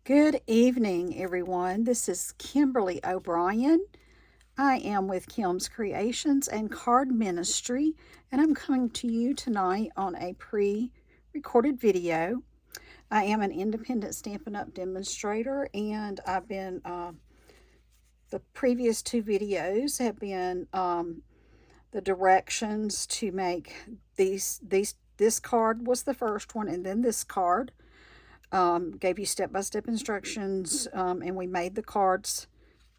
Good evening, everyone. This is Kimberly O'Brien. I am with Kim's Creations and Card Ministry, and I'm coming to you tonight on a pre-recorded video. I am an independent Stampin' Up! Demonstrator, and the previous two videos have been the directions to make this card was the first one, and then this card. Gave you step-by-step instructions, and we made the cards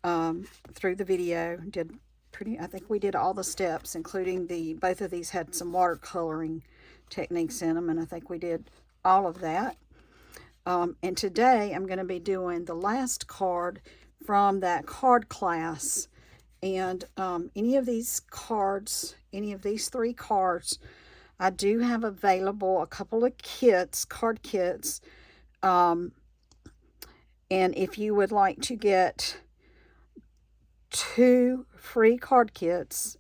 through the video. I think we did all the steps, including both of these had some watercoloring techniques in them, and I think we did all of that. And today I'm going to be doing the last card from that card class. And any of these three cards, I do have available a couple of card kits. And if you would like to get 2 free card kits,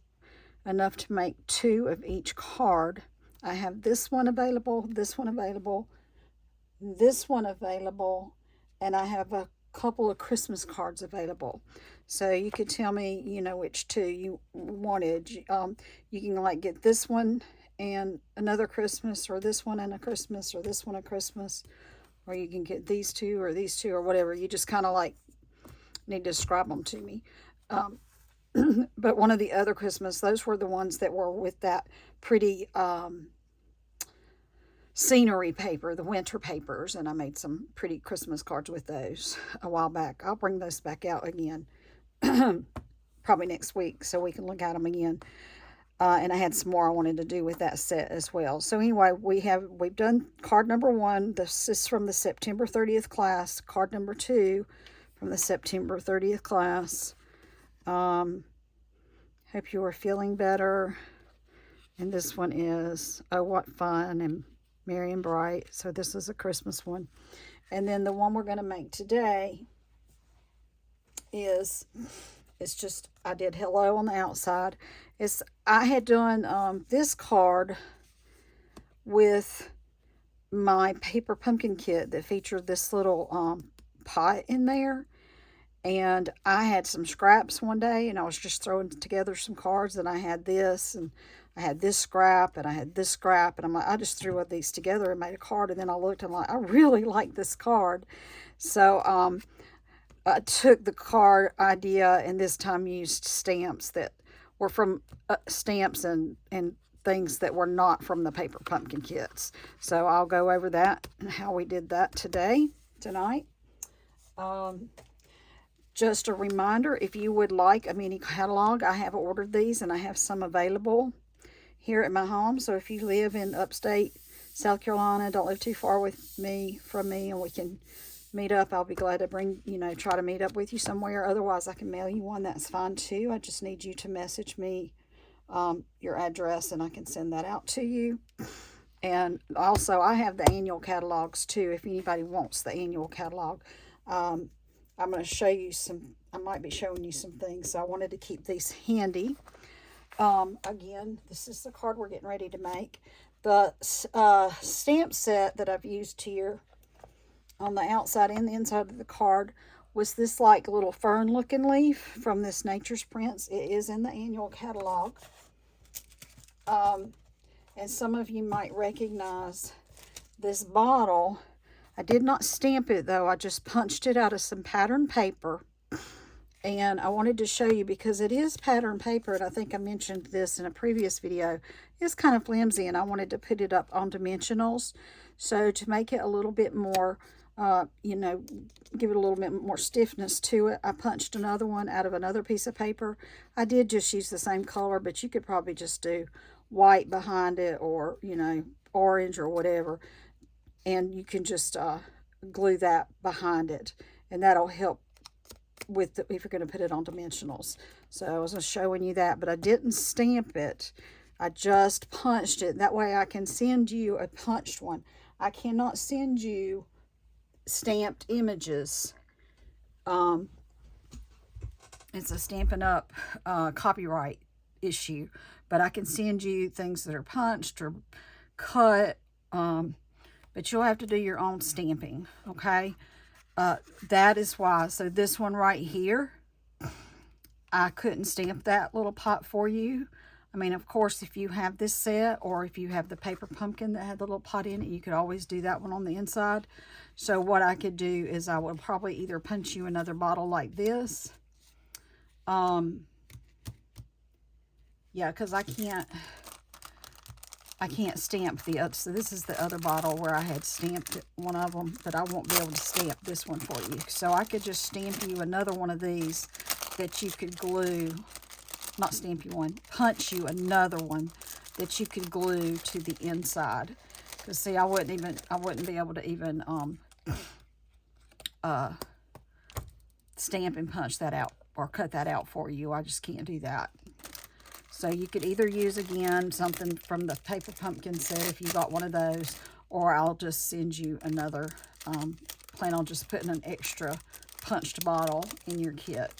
enough to make 2 of each card, I have this one available, this one available, this one available, and I have a couple of Christmas cards available. So you could tell me, which 2 you wanted. You can get this one and another Christmas, or this one and a Christmas, or this one a Christmas. Or you can get these 2 or these 2 or whatever. You just kind of need to describe them to me. But one of the other Christmas, those were the ones that were with that pretty scenery paper, the winter papers. And I made some pretty Christmas cards with those a while back. I'll bring those back out again probably next week so we can look at them again. And I had some more I wanted to do with that set as well. So anyway, we've done card number 1. This is from the September 30th class. Card number 2 from the September 30th class. Hope you are feeling better. And this one is Oh What Fun and Merry and Bright. So this is a Christmas one. And then the one we're going to make today is... It's just, I did Hello on the outside. I had done this card with my paper pumpkin kit that featured this little pot in there. And I had some scraps one day, and I was just throwing together some cards, and I had this, and I had this scrap, and I had this scrap, and I just threw all these together and made a card. And then I looked and I really like this card. So, I took the card idea and this time used stamps that were from stamps and things that were not from the paper pumpkin kits. So I'll go over that and how we did that tonight. Just a reminder, if you would like a mini catalog, I have ordered these and I have some available here at my home. So if you live in upstate South Carolina, don't live too far from me, and we can meet up, I'll be glad to try to meet up with you somewhere. Otherwise, I can mail you one. That's fine too. I just need you to message me your address and I can send that out to you. And also, I have the annual catalogs too, if anybody wants the annual catalog. I'm going to show you I might be showing you some things, so I wanted to keep these handy. Again, this is the card we're getting ready to make. The stamp set that I've used here on the outside and the inside of the card was this little fern looking leaf from this Nature's Prints. It is in the annual catalog. And some of you might recognize this bottle. I did not stamp it though. I just punched it out of some pattern paper. And I wanted to show you because it is pattern paper, and I think I mentioned this in a previous video. It's kind of flimsy, and I wanted to put it up on dimensionals. So to make it a little bit more give it a little bit more stiffness to it, I punched another one out of another piece of paper. I did just use the same color, but you could probably just do white behind it, or orange or whatever, and you can just glue that behind it, and that'll help with if you're going to put it on dimensionals. So I was showing you that, but I didn't stamp it. I just punched it. That way I can send you a punched one. I cannot send you stamped images. It's a Stampin' Up copyright issue, but I can send you things that are punched or cut, but you'll have to do your own stamping, okay? That is why. So this one right here, I couldn't stamp that little pot for you. I mean, of course, if you have this set or if you have the paper pumpkin that had the little pot in it, you could always do that one on the inside. So what I could do is I would probably either punch you another bottle like this. Yeah, because I can't stamp the other. So this is the other bottle where I had stamped one of them, but I won't be able to stamp this one for you. So I could just stamp you another one of these that you could glue. Not stamp you one, punch you another one that you could glue to the inside. Because see, I wouldn't be able to even stamp and punch that out or cut that out for you. I just can't do that. So you could either use, again, something from the paper pumpkin set if you got one of those, or I'll just send you another, plan on just putting an extra punched bottle in your kit.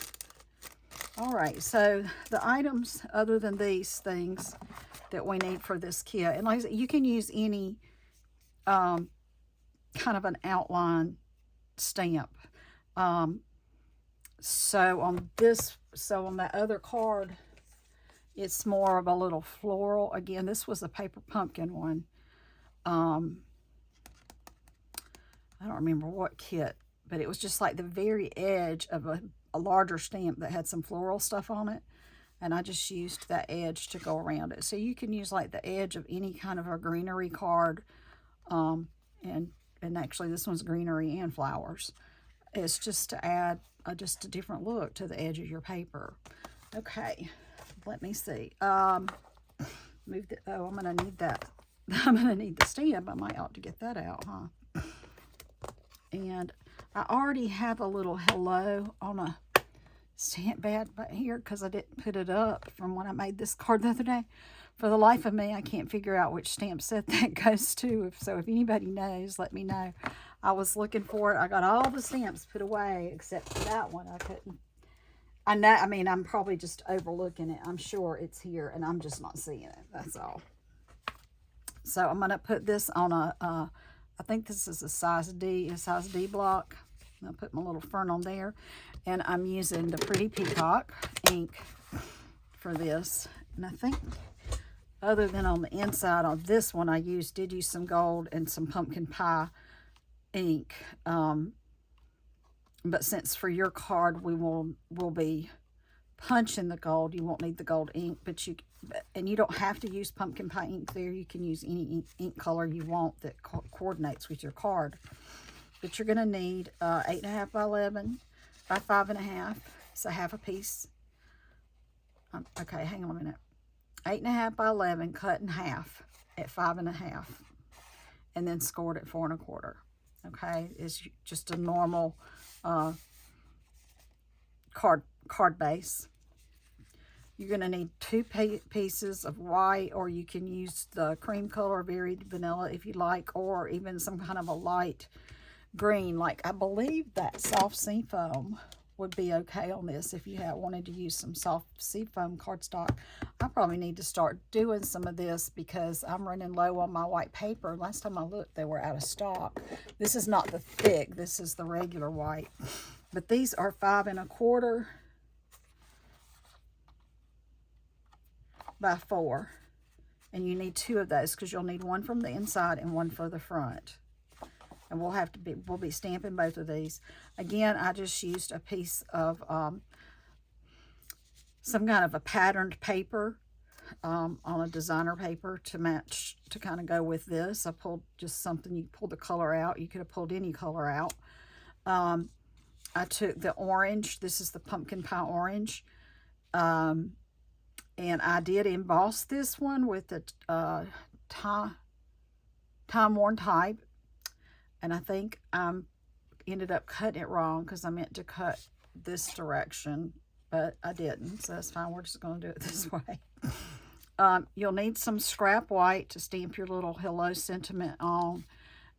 All right, so the items other than these things that we need for this kit, and like I said, you can use any kind of an outline stamp. So on that other card, it's more of a little floral. Again, this was a paper pumpkin one. I don't remember what kit, but it was just like the very edge of a larger stamp that had some floral stuff on it, and I just used that edge to go around it. So you can use like the edge of any kind of a greenery card, and actually this one's greenery and flowers. It's just to add just a different look to the edge of your paper. Okay, let me see. Move the, oh, I'm gonna need that. I'm gonna need the stamp. I might ought to get that out, huh? And I already have a little hello on a stamp pad right here because I didn't put it up from when I made this card the other day. For the life of me, I can't figure out which stamp set that goes to. So if anybody knows, let me know. I was looking for it. I got all the stamps put away except for that one. I couldn't. I know. I mean, I'm probably just overlooking it. I'm sure it's here, and I'm just not seeing it. That's all. So I'm gonna put this on a. I think this is a size D block. I'll put my little fern on there. And I'm using the Pretty Peacock ink for this. And I think other than on the inside of this one, I did use some gold and some pumpkin pie ink. But since for your card we will be punching the gold, you won't need the gold ink, and you don't have to use pumpkin pie ink there. You can use any ink color you want that coordinates with your card. But you're going to need 8.5 by 11 by 5.5. So half a piece. Okay, hang on a minute. 8.5 by 11 cut in half at 5.5, and then scored at 4 1/4. Okay, it's just a normal card base. You're going to need 2 pieces of white, or you can use the cream color, varied vanilla if you like, or even some kind of a light green. Like I believe that soft seafoam would be okay on this if you wanted to use some soft seafoam cardstock. I probably need to start doing some of this because I'm running low on my white paper. Last time I looked, they were out of stock. This is not the thick, this is the regular white. But these are 5 1/4 by 4. And you need 2 of those because you'll need one from the inside and one for the front. And we'll be stamping both of these. Again, I just used a piece of some kind of a patterned paper on a designer paper to match, to kind of go with this. I pulled just something, you pull the color out. You could have pulled any color out. I took the orange. This is the pumpkin pie orange. And I did emboss this one with the time-worn type. And I think I ended up cutting it wrong because I meant to cut this direction, but I didn't. So that's fine. We're just going to do it this way. You'll need some scrap white to stamp your little hello sentiment on,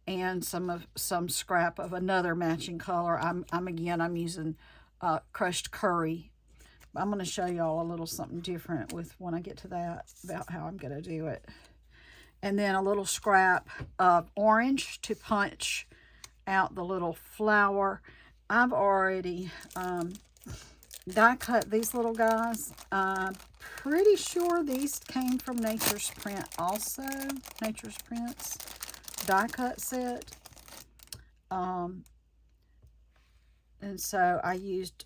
and some scrap of another matching color. I'm using crushed curry. I'm going to show y'all a little something different with when I get to that, about how I'm going to do it. And then a little scrap of orange to punch out the little flower. I've already die cut these little guys. I'm pretty sure these came from Nature's Print also. Nature's Prints die cut set. And so I used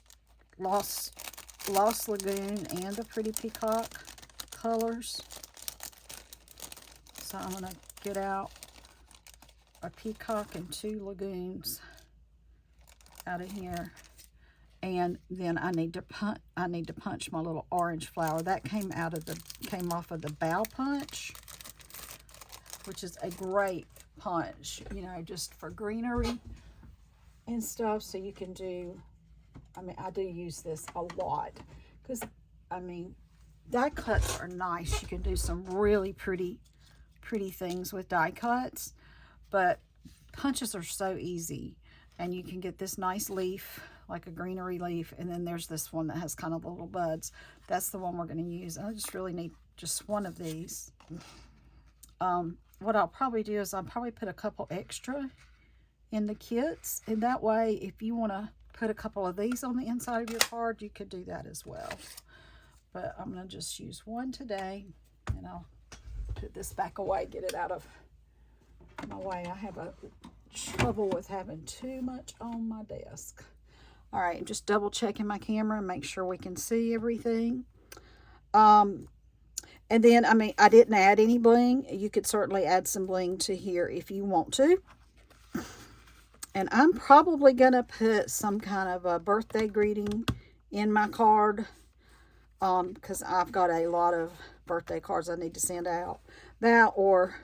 Lost Lagoon and the Pretty Peacock colors. So I'm going to get out a peacock and 2 lagoons out of here. And then I need to punch my little orange flower. That came off of the bow punch, which is a great punch, you know, just for greenery and stuff. So you can do, I mean, I do use this a lot because, I mean, die cuts are nice. You can do some really pretty things with die cuts, but punches are so easy. And you can get this nice leaf, like a greenery leaf, and then there's this one that has kind of the little buds. That's the one we're going to use. I just really need just one of these. What I'll probably do is I'll probably put a couple extra in the kits, and that way if you want to put a couple of these on the inside of your card, you could do that as well. But I'm going to just use one today, and I'll put this back away, get it out of my way. I have a trouble with having too much on my desk. All right, just double checking my camera and make sure we can see everything. And then, I mean, I didn't add any bling. You could certainly add some bling to here if you want to. And I'm probably going to put some kind of a birthday greeting in my card, because I've got a lot of birthday cards I need to send out. That, or,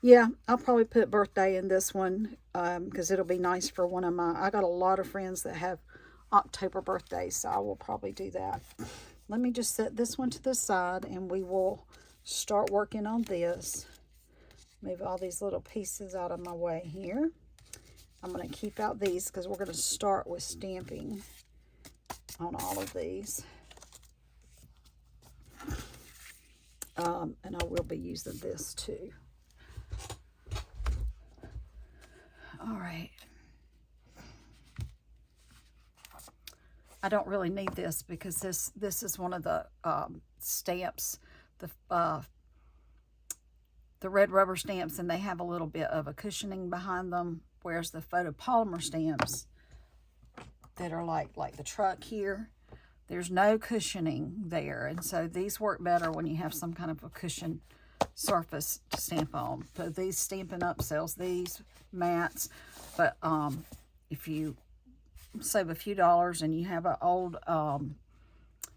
yeah, I'll probably put birthday in this one, because it'll be nice for one of I got a lot of friends that have October birthdays, so I will probably do that. Let me just set this one to the side, and we will start working on this. Move all these little pieces out of my way here. I'm going to keep out these because we're going to start with stamping on all of these. And I will be using this too. All right. I don't really need this because this is one of the stamps, the red rubber stamps, and they have a little bit of a cushioning behind them, whereas the photopolymer stamps that are like the truck here, there's no cushioning there, and so these work better when you have some kind of a cushion surface to stamp on. So these Stampin' Up sells these mats, but if you save a few dollars and you have an old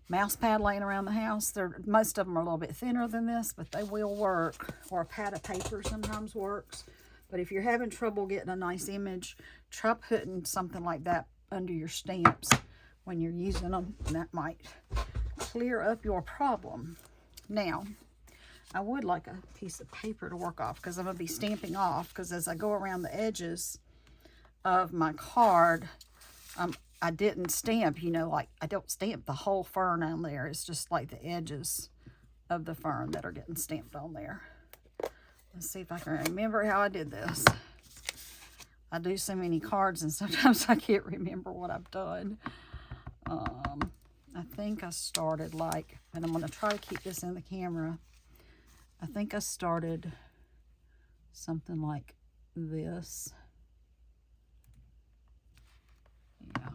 mouse pad laying around the house, most of them are a little bit thinner than this, but they will work. Or a pad of paper sometimes works. But if you're having trouble getting a nice image, try putting something like that under your stamps when you're using them, and that might clear up your problem. Now, I would like a piece of paper to work off, because I'm going to be stamping off, because as I go around the edges of my card, I didn't stamp, you know, like I don't stamp the whole fern on there. It's just like the edges of the fern that are getting stamped on there. Let's see if I can remember how I did this. I do so many cards and sometimes I can't remember what I've done. I think I started like, and I'm going to try to keep this in the camera. I think I started something like this. Yeah.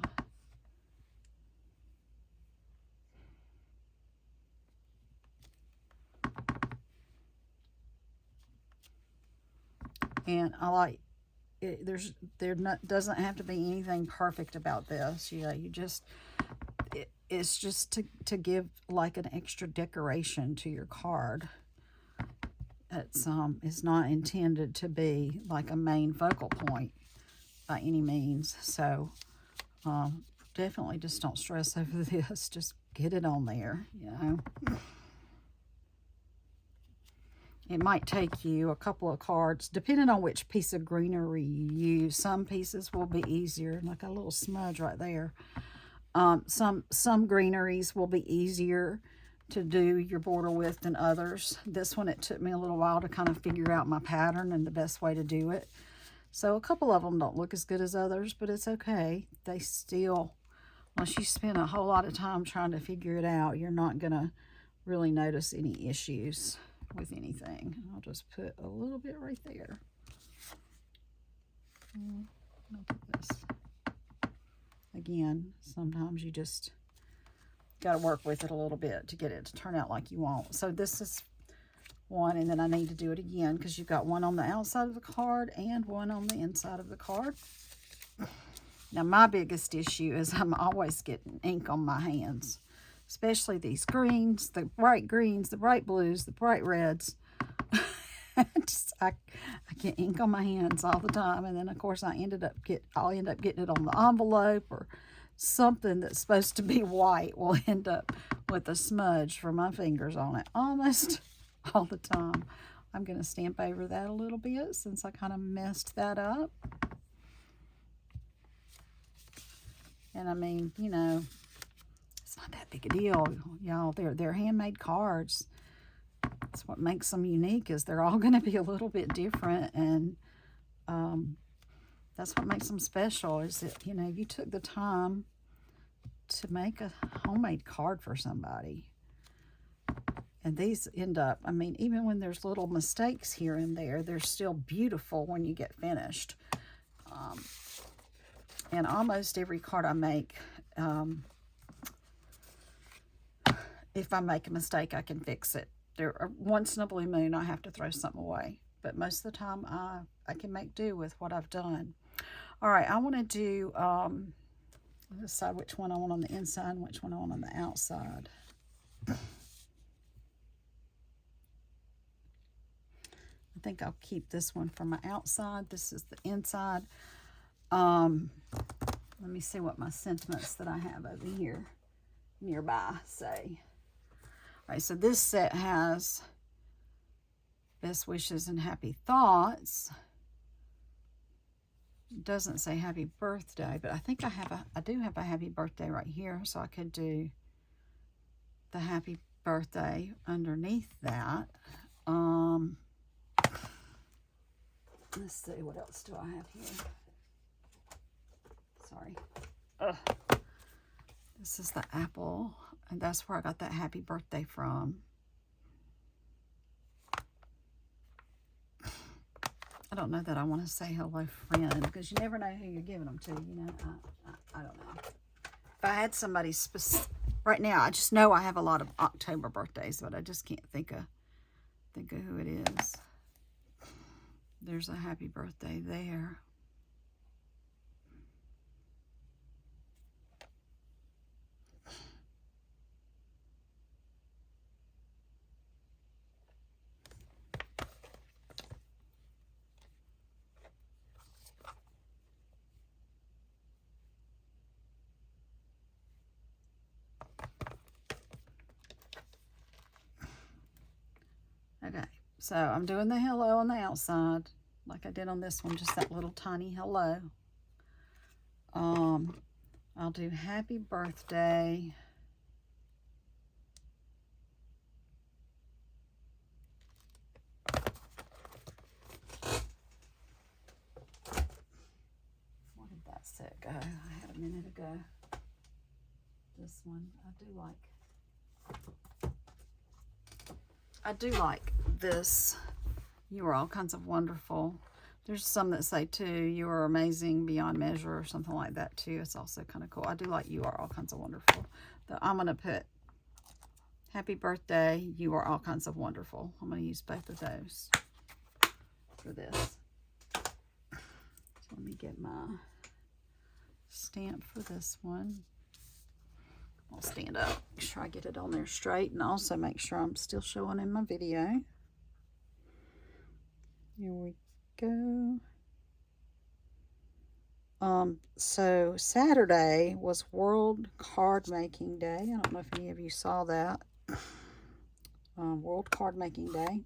And I like it. Doesn't have to be anything perfect about this. You know, it's just to give like an extra decoration to your card. It's not intended to be like a main focal point by any means. So definitely just don't stress over this. Just get it on there, you know. It might take you a couple of cards, depending on which piece of greenery you use. Some pieces will be easier, like a little smudge right there. Some greeneries will be easier to do your border with than others. This one, it took me a little while to kind of figure out my pattern and the best way to do it. So a couple of them don't look as good as others, but it's okay. They still, unless you spend a whole lot of time trying to figure it out, you're not going to really notice any issues with anything. I'll just put a little bit right there. I'll put this. Again, sometimes you just got to work with it a little bit to get it to turn out like you want. So this is one, and then I need to do it again because you've got one on the outside of the card and one on the inside of the card. Now my biggest issue is I'm always getting ink on my hands, especially these greens, the bright blues, the bright reds. I get ink on my hands all the time, and then of course I'll end up getting it on the envelope, or something that's supposed to be white will end up with a smudge for my fingers on it almost all the time. I'm going to stamp over that a little bit since I kind of messed that up. And I mean, you know, it's not that big a deal, y'all. They're handmade cards. That's what makes them unique, is they're all going to be a little bit different, and that's what makes them special, is that, you know, you took the time to make a homemade card for somebody. And these end up, I mean, even when there's little mistakes here and there, they're still beautiful when you get finished. And almost every card I make, if I make a mistake, I can fix it. Once in a blue moon, I have to throw something away. But most of the time, I can make do with what I've done. All right, I want to do, decide which one I want on the inside and which one I want on the outside. I think I'll keep this one for my outside. This is the inside. Let me see what my sentiments that I have over here nearby say. All right, so this set has best wishes and happy thoughts. It doesn't say happy birthday, but I think I do have a happy birthday right here, so I could do the happy birthday underneath that. Let's see, what else do I have here? Sorry. This is the apple, and that's where I got that happy birthday from. I don't know that I want to say hello, friend, because you never know who you're giving them to, you know. I don't know. If I had somebody specific, right now, I just know I have a lot of October birthdays, but I just can't think of who it is. There's a happy birthday there. Okay, so I'm doing the hello on the outside, like I did on this one, just that little tiny hello. I'll do happy birthday. Where did that set go? I had a minute ago. This one, I do like this. You are all kinds of wonderful. There's some that say too, you are amazing beyond measure, or something like that too. It's also kind of cool. I do like you are all kinds of wonderful. I'm going to put happy birthday, you are all kinds of wonderful. I'm going to use both of those for this. So let me get my stamp for this one. I'll stand up, make sure I get it on there straight, and also make sure I'm still showing in my video. Here we go. So Saturday was World Card Making Day. I don't know if any of you saw that. World Card Making Day.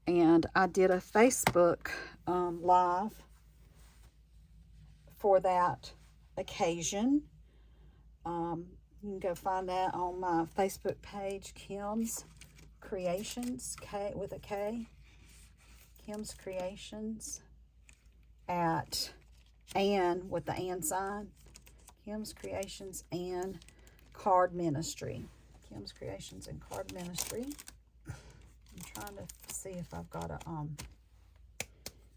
And I did a Facebook live for that occasion. You can go find that on my Facebook page, Kim's Creations, with a K. Kim's Creations. at Ann with the and sign. Kim's Creations and Card Ministry. Kim's Creations and Card Ministry. I'm trying to see if I've got a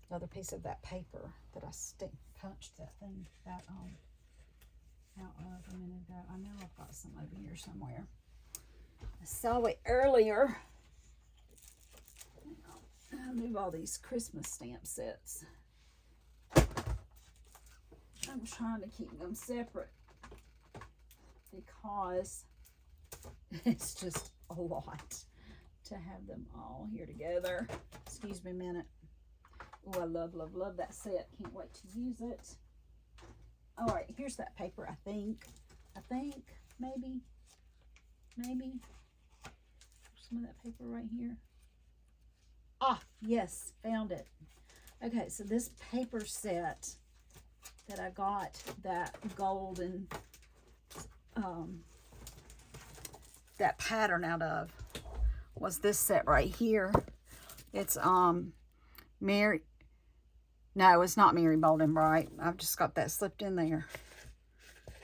another piece of that paper that I punched that thing out of a minute ago. I know I've got some over here somewhere. I saw it earlier. I'll move all these Christmas stamp sets. I'm trying to keep them separate because it's just a lot to have them all here together. Excuse me a minute. Oh, I love that set. Can't wait to use it. All right, here's that paper, I think, maybe. Some of that paper right here. Ah, yes, found it. Okay, so this paper set that I got that gold and that pattern out of was this set right here. It's Mary. No, it's not Mary Bold and Bright. I've just got that slipped in there.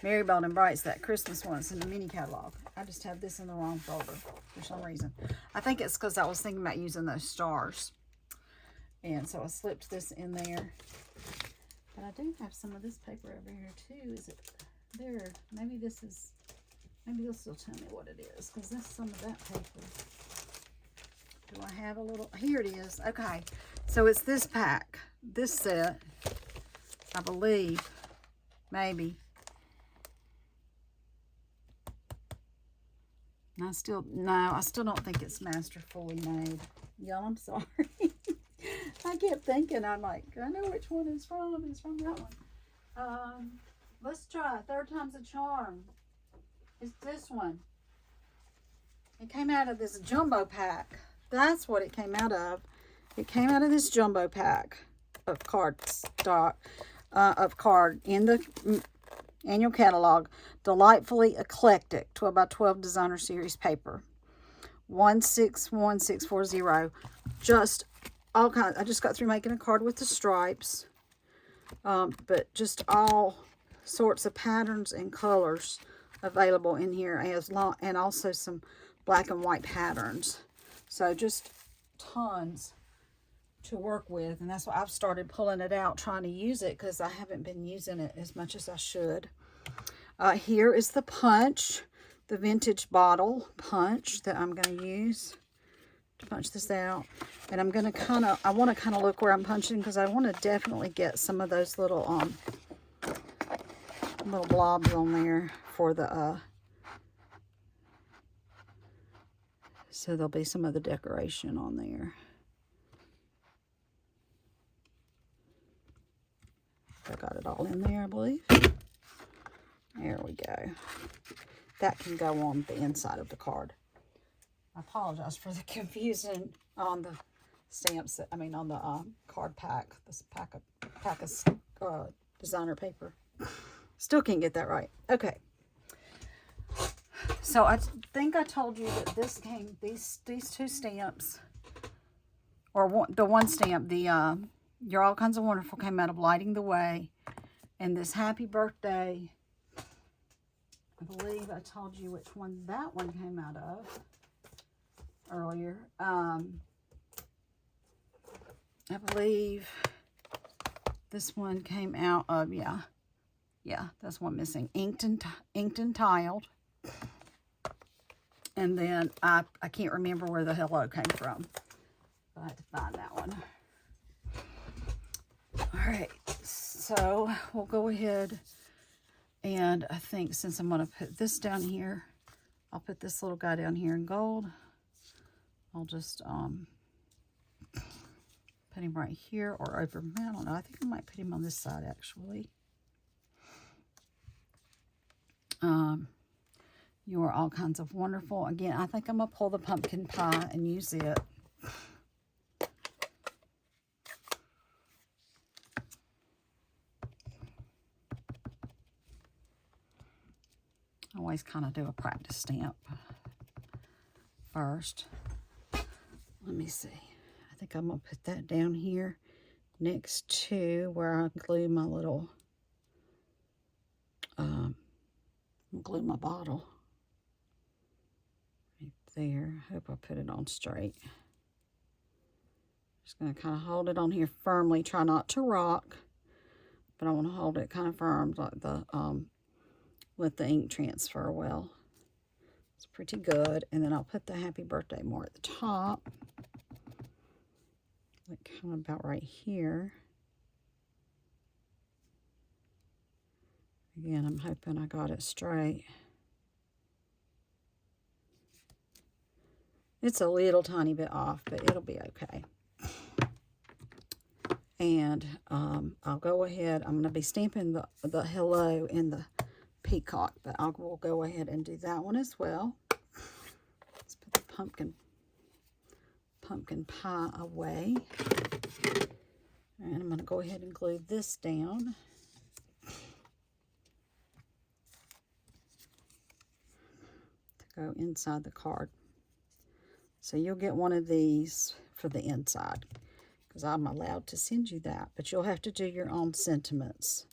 Mary Bold and Bright's that Christmas one. It's in the mini catalog. I just have this in the wrong folder for some reason. I think it's because I was thinking about using those stars. And so I slipped this in there. But I do have some of this paper over here too. Is it there? Maybe this will tell me what it is, because that's some of that paper. Do I have a little? Here it is. Okay. So it's this pack. This set, I believe, maybe. I still don't think it's masterfully made. Y'all, I'm sorry. I kept thinking, I'm like, I know which one it's from. It's from that one. Let's try. Third time's a charm. It's this one. It came out of this jumbo pack. That's what it came out of. It came out of this jumbo pack of card stock, in the annual catalog. Delightfully Eclectic 12 by 12 designer series paper. 161640. Just all kinds. I just got through making a card with the stripes. But just all sorts of patterns and colors available in here, and also some black and white patterns. So just tons to work with, and that's why I've started pulling it out, trying to use it, because I haven't been using it as much as I should. Here is the punch, the vintage bottle punch that I'm going to use to punch this out. And I'm going to I want to kind of look where I'm punching, because I want to definitely get some of those little blobs on there for the so there'll be some of the decoration on there. I got it all in there, I believe. There we go. That can go on the inside of the card. I apologize for the confusion on the stamps. On the card pack. This pack of designer paper. Still can't get that right. Okay. So I think I told you that this came, these two stamps, or the one stamp, the You're All Kinds of Wonderful, came out of Lighting the Way, and this Happy Birthday, I believe I told you which one that one came out of earlier. I believe this one came out of, yeah, that's one missing, Inked and Tiled. And then I can't remember where the hello came from. I had to find that one. All right, so we'll go ahead, and I think since I'm going to put this down here, I'll put this little guy down here in gold. I'll just put him right here or over. I don't know. I think I might put him on this side actually. You Are All Kinds of Wonderful. Again, I think I'm going to pull the pumpkin pie and use it. I always kind of do a practice stamp first. Let me see. I think I'm going to put that down here. next to where I glue my little, glue my bottle. Right there. Hope I put it on straight. Just going to kind of hold it on here firmly. Try not to rock, but I want to hold it kind of firm, like the let the ink transfer well. It's pretty good. And then I'll put the happy birthday more at the top, like kind of about right here. Again, I'm hoping I got it straight. It's a little tiny bit off, but it'll be okay. And I'll go ahead. I'm going to be stamping the hello and the peacock, but I will go ahead and do that one as well. Let's put the pumpkin pie away. And I'm going to go ahead and glue this down. To go inside the card. So you'll get one of these for the inside, because I'm allowed to send you that, but you'll have to do your own sentiments.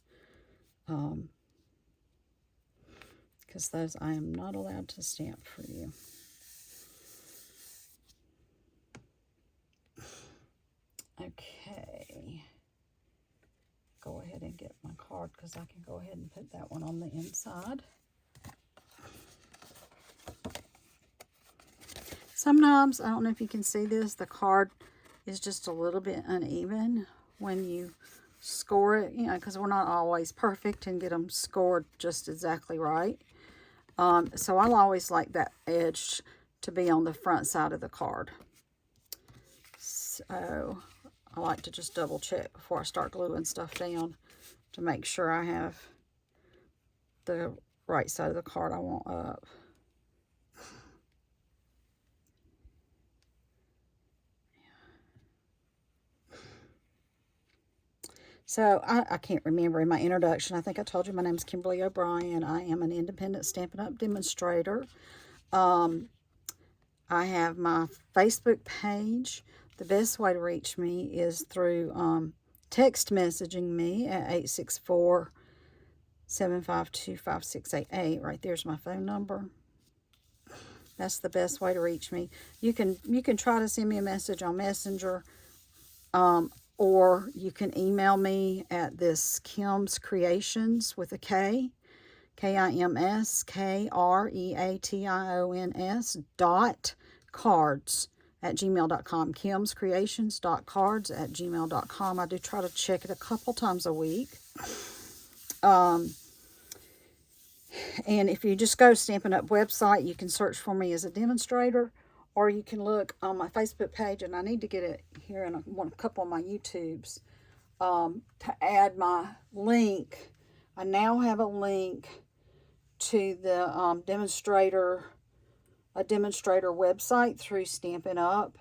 Because those I am not allowed to stamp for you. Okay. Go ahead and get my card, because I can go ahead and put that one on the inside. Sometimes, I don't know if you can see this, the card is just a little bit uneven when you score it, you know, because we're not always perfect and get them scored just exactly right. So I'll always like that edge to be on the front side of the card. So I like to just double check before I start gluing stuff down to make sure I have the right side of the card I want up. So I can't remember in my introduction, I think I told you my name is Kimberly O'Brien. I am an independent Stampin' Up! Demonstrator. I have my Facebook page. The best way to reach me is through text messaging me at 864-752-5688. Right there's my phone number. That's the best way to reach me. You can try to send me a message on Messenger. Or you can email me at this Kim's Creations with a K, KIMSKREATIONS.cards@gmail.com. Kim'sCreations.cards@gmail.com. I do try to check it a couple times a week. And if you just go to Stampin' Up website, you can search for me as a demonstrator. Or you can look on my Facebook page, and I need to get it here in a couple of my YouTubes to add my link. I now have a link to the demonstrator website through Stampin' Up.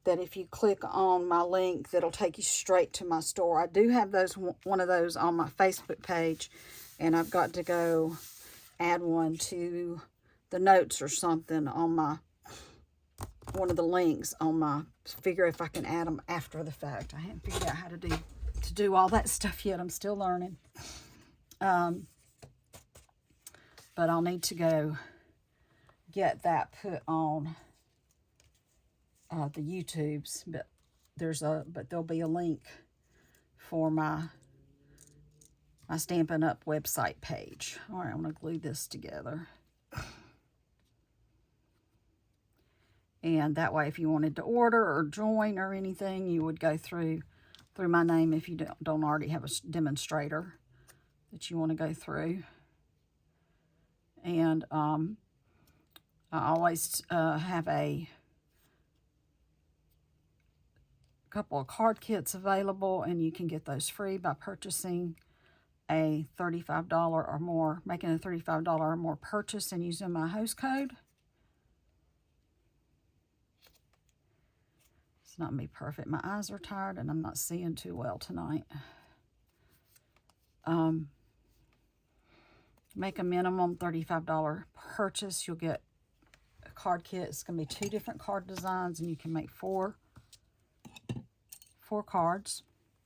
That if you click on my link, that'll take you straight to my store. I do have one of those on my Facebook page, and I've got to go add one to the notes or something on one of the links on my, figure if I can add them after the fact. I haven't figured out how to do all that stuff yet. I'm still learning. But I'll need to go get that put on the YouTubes. But there'll be a link for my Stampin' Up website page. All right, I'm going to glue this together. And that way, if you wanted to order or join or anything, you would go through my name if you don't already have a demonstrator that you want to go through. And I always have a couple of card kits available, and you can get those free by purchasing a $35 or more, making a $35 or more purchase and using my host code. It's not me perfect. My eyes are tired and I'm not seeing too well tonight. Make a minimum $35 purchase. You'll get a card kit. It's going to be 2 different card designs, and you can make four cards.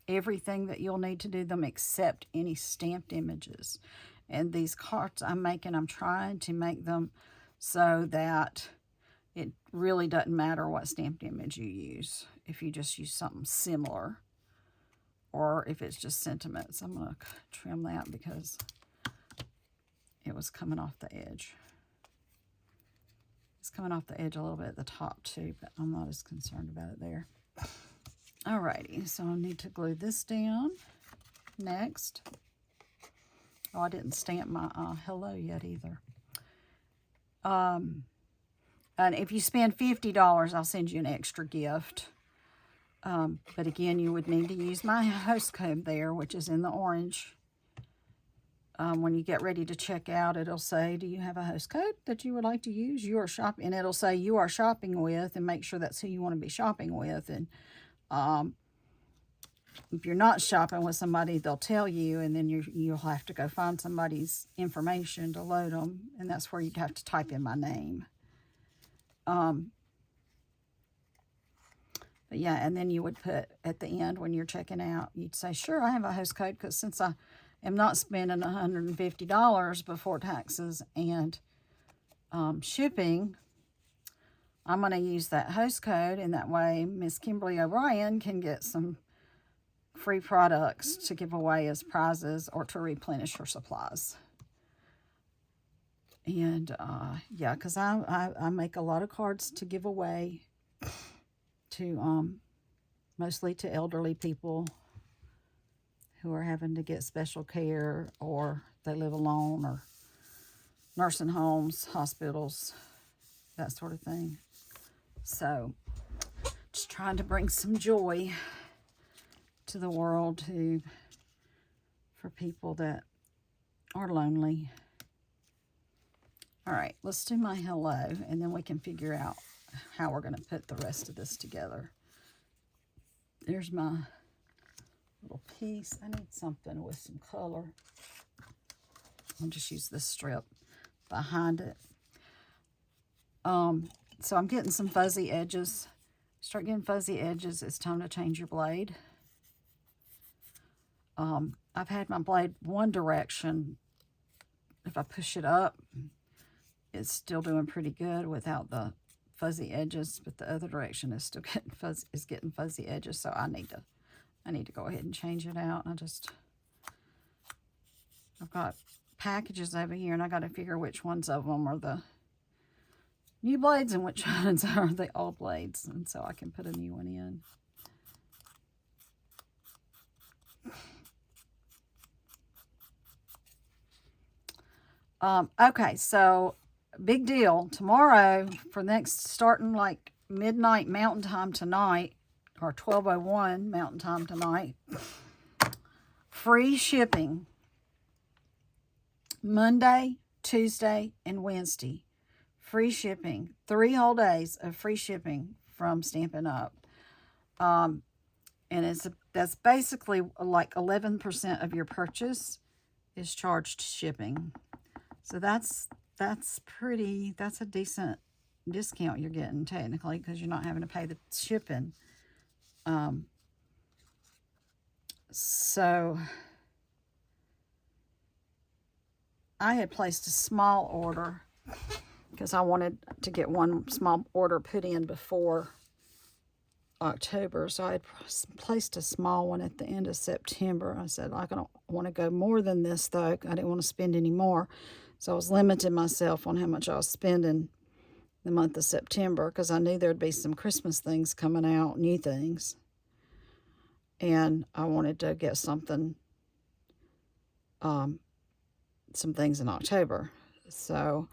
everything that you'll need to do them except any stamped images. And these cards I'm making, I'm trying to make them so that it really doesn't matter what stamped image you use. If you just use something similar, or if it's just sentiments. I'm going to trim that because it was coming off the edge. It's coming off the edge a little bit at the top too, but I'm not as concerned about it there. Alrighty, so I need to glue this down next. Oh, I didn't stamp my hello yet either. And if you spend $50, I'll send you an extra gift. But again, you would need to use my host code there, which is in the orange. When you get ready to check out, it'll say, do you have a host code that you would like to use? You are shopping, and it'll say you are shopping with, and make sure that's who you want to be shopping with. And if you're not shopping with somebody, they'll tell you, and then you'll have to go find somebody's information to load them, and that's where you'd have to type in my name. But yeah, and then you would put at the end when you're checking out, you'd say, sure, I have a host code, because since I am not spending $150 before taxes and shipping, I'm going to use that host code, and that way Miss Kimberly O'Brien can get some free products to give away as prizes or to replenish her supplies. And yeah, because I make a lot of cards to give away to mostly to elderly people who are having to get special care, or they live alone, or nursing homes, hospitals, that sort of thing. So just trying to bring some joy to the world for people that are lonely. All right, let's do my hello, and then we can figure out how we're going to put the rest of this together. There's my little piece. I need something with some color. I'll just use this strip behind it. So I'm getting some fuzzy edges. Start getting fuzzy edges, it's time to change your blade. I've had my blade one direction. If I push it up, it's still doing pretty good without the fuzzy edges, but the other direction is still getting fuzzy edges. So I need to go ahead and change it out. I've got packages over here, and I got to figure which ones of them are the new blades and which ones are the old blades, and so I can put a new one in. Okay, so big deal. Tomorrow, for next, starting like midnight Mountain Time tonight, or 12:01 Mountain Time tonight, free shipping. Monday, Tuesday, and Wednesday. Free shipping. 3 whole days of free shipping from Stampin' Up. And that's basically like 11% of your purchase is charged shipping. So that's a decent discount you're getting technically, because you're not having to pay the shipping. So I had placed a small order because I wanted to get one small order put in before October. So I had placed a small one at the end of September. I said, I don't want to go more than this, though. I didn't want to spend any more. So I was limiting myself on how much I was spending the month of September, because I knew there'd be some Christmas things coming out, new things. And I wanted to get something, some things in October. So,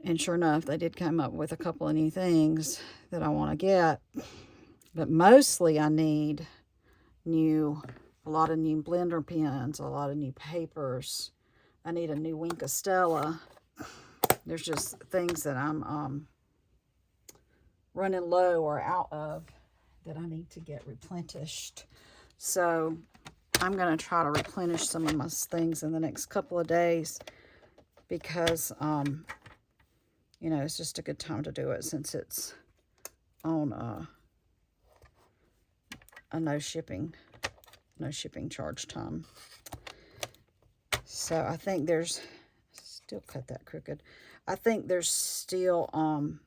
and sure enough, they did come up with a couple of new things that I want to get. But mostly I need a lot of new blender pens, a lot of new papers. I need a new Wink of Stella. There's just things that I'm running low or out of that I need to get replenished. So I'm going to try to replenish some of my things in the next couple of days, because, you know, it's just a good time to do it since it's on a no shipping no shipping charge time. So I think there's, still cut that crooked. I think there's still, and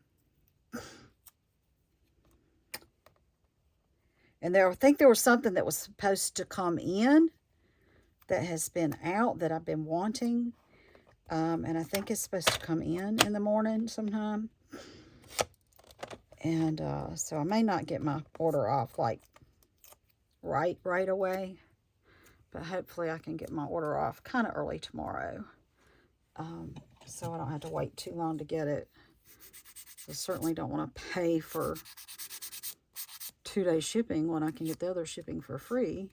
I think there was something that was supposed to come in that has been out that I've been wanting. And I think it's supposed to come in the morning sometime. And so I may not get my order off like right away. But hopefully I can get my order off kind of early tomorrow. So I don't have to wait too long to get it. I certainly don't want to pay for 2-day shipping when I can get the other shipping for free.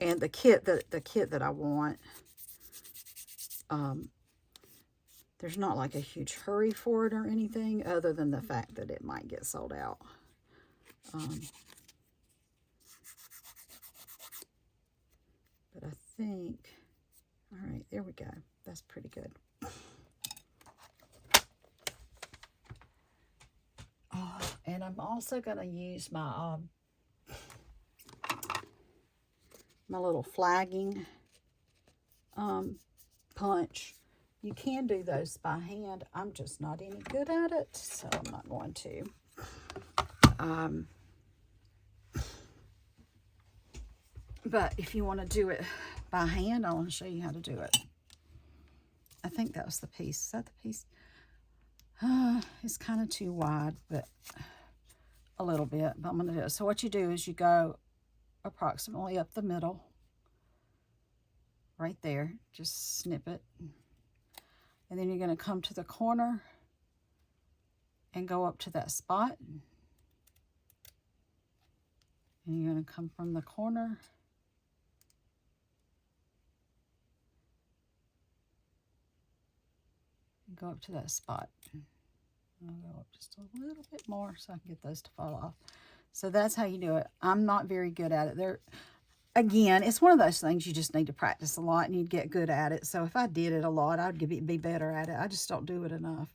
And the kit that I want, there's not like a huge hurry for it or anything, other than the fact that it might get sold out. But I think, all right, there we go. That's pretty good. And I'm also going to use my my little flagging punch. You can do those by hand. I'm just not any good at it, so I'm not going to. But if you want to do it by hand, I want to show you how to do it. I think that was the piece. Is that the piece? It's kind of too wide, but a little bit. But I'm going to do it. So what you do is you go approximately up the middle, right there. Just snip it. And then you're going to come to the corner and go up to that spot. And you're going to come from the corner and go up to that spot. I'll go up just a little bit more so I can get those to fall off. So that's how you do it. I'm not very good at it. Again, it's one of those things you just need to practice a lot and you'd get good at it. So if I did it a lot, I'd be better at it. I just don't do it enough.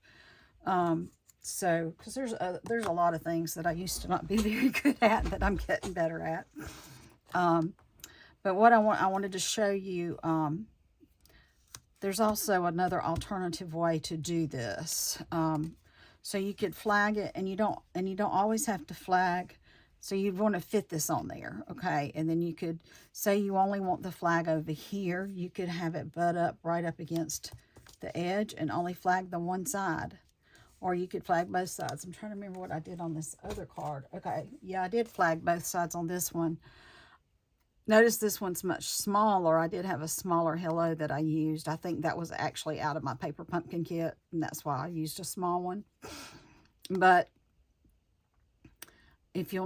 So, because there's a lot of things that I used to not be very good at that I'm getting better at. But what I wanted to show you, there's also another alternative way to do this. So you could flag it, and you don't always have to flag. So you'd want to fit this on there, okay? And then you could say you only want the flag over here. You could have it butt up right up against the edge and only flag the one side. Or you could flag both sides. I'm trying to remember what I did on this other card. Okay, yeah, I did flag both sides on this one. Notice this one's much smaller. I did have a smaller hello that I used. I think that was actually out of my paper pumpkin kit, and that's why I used a small one. But if you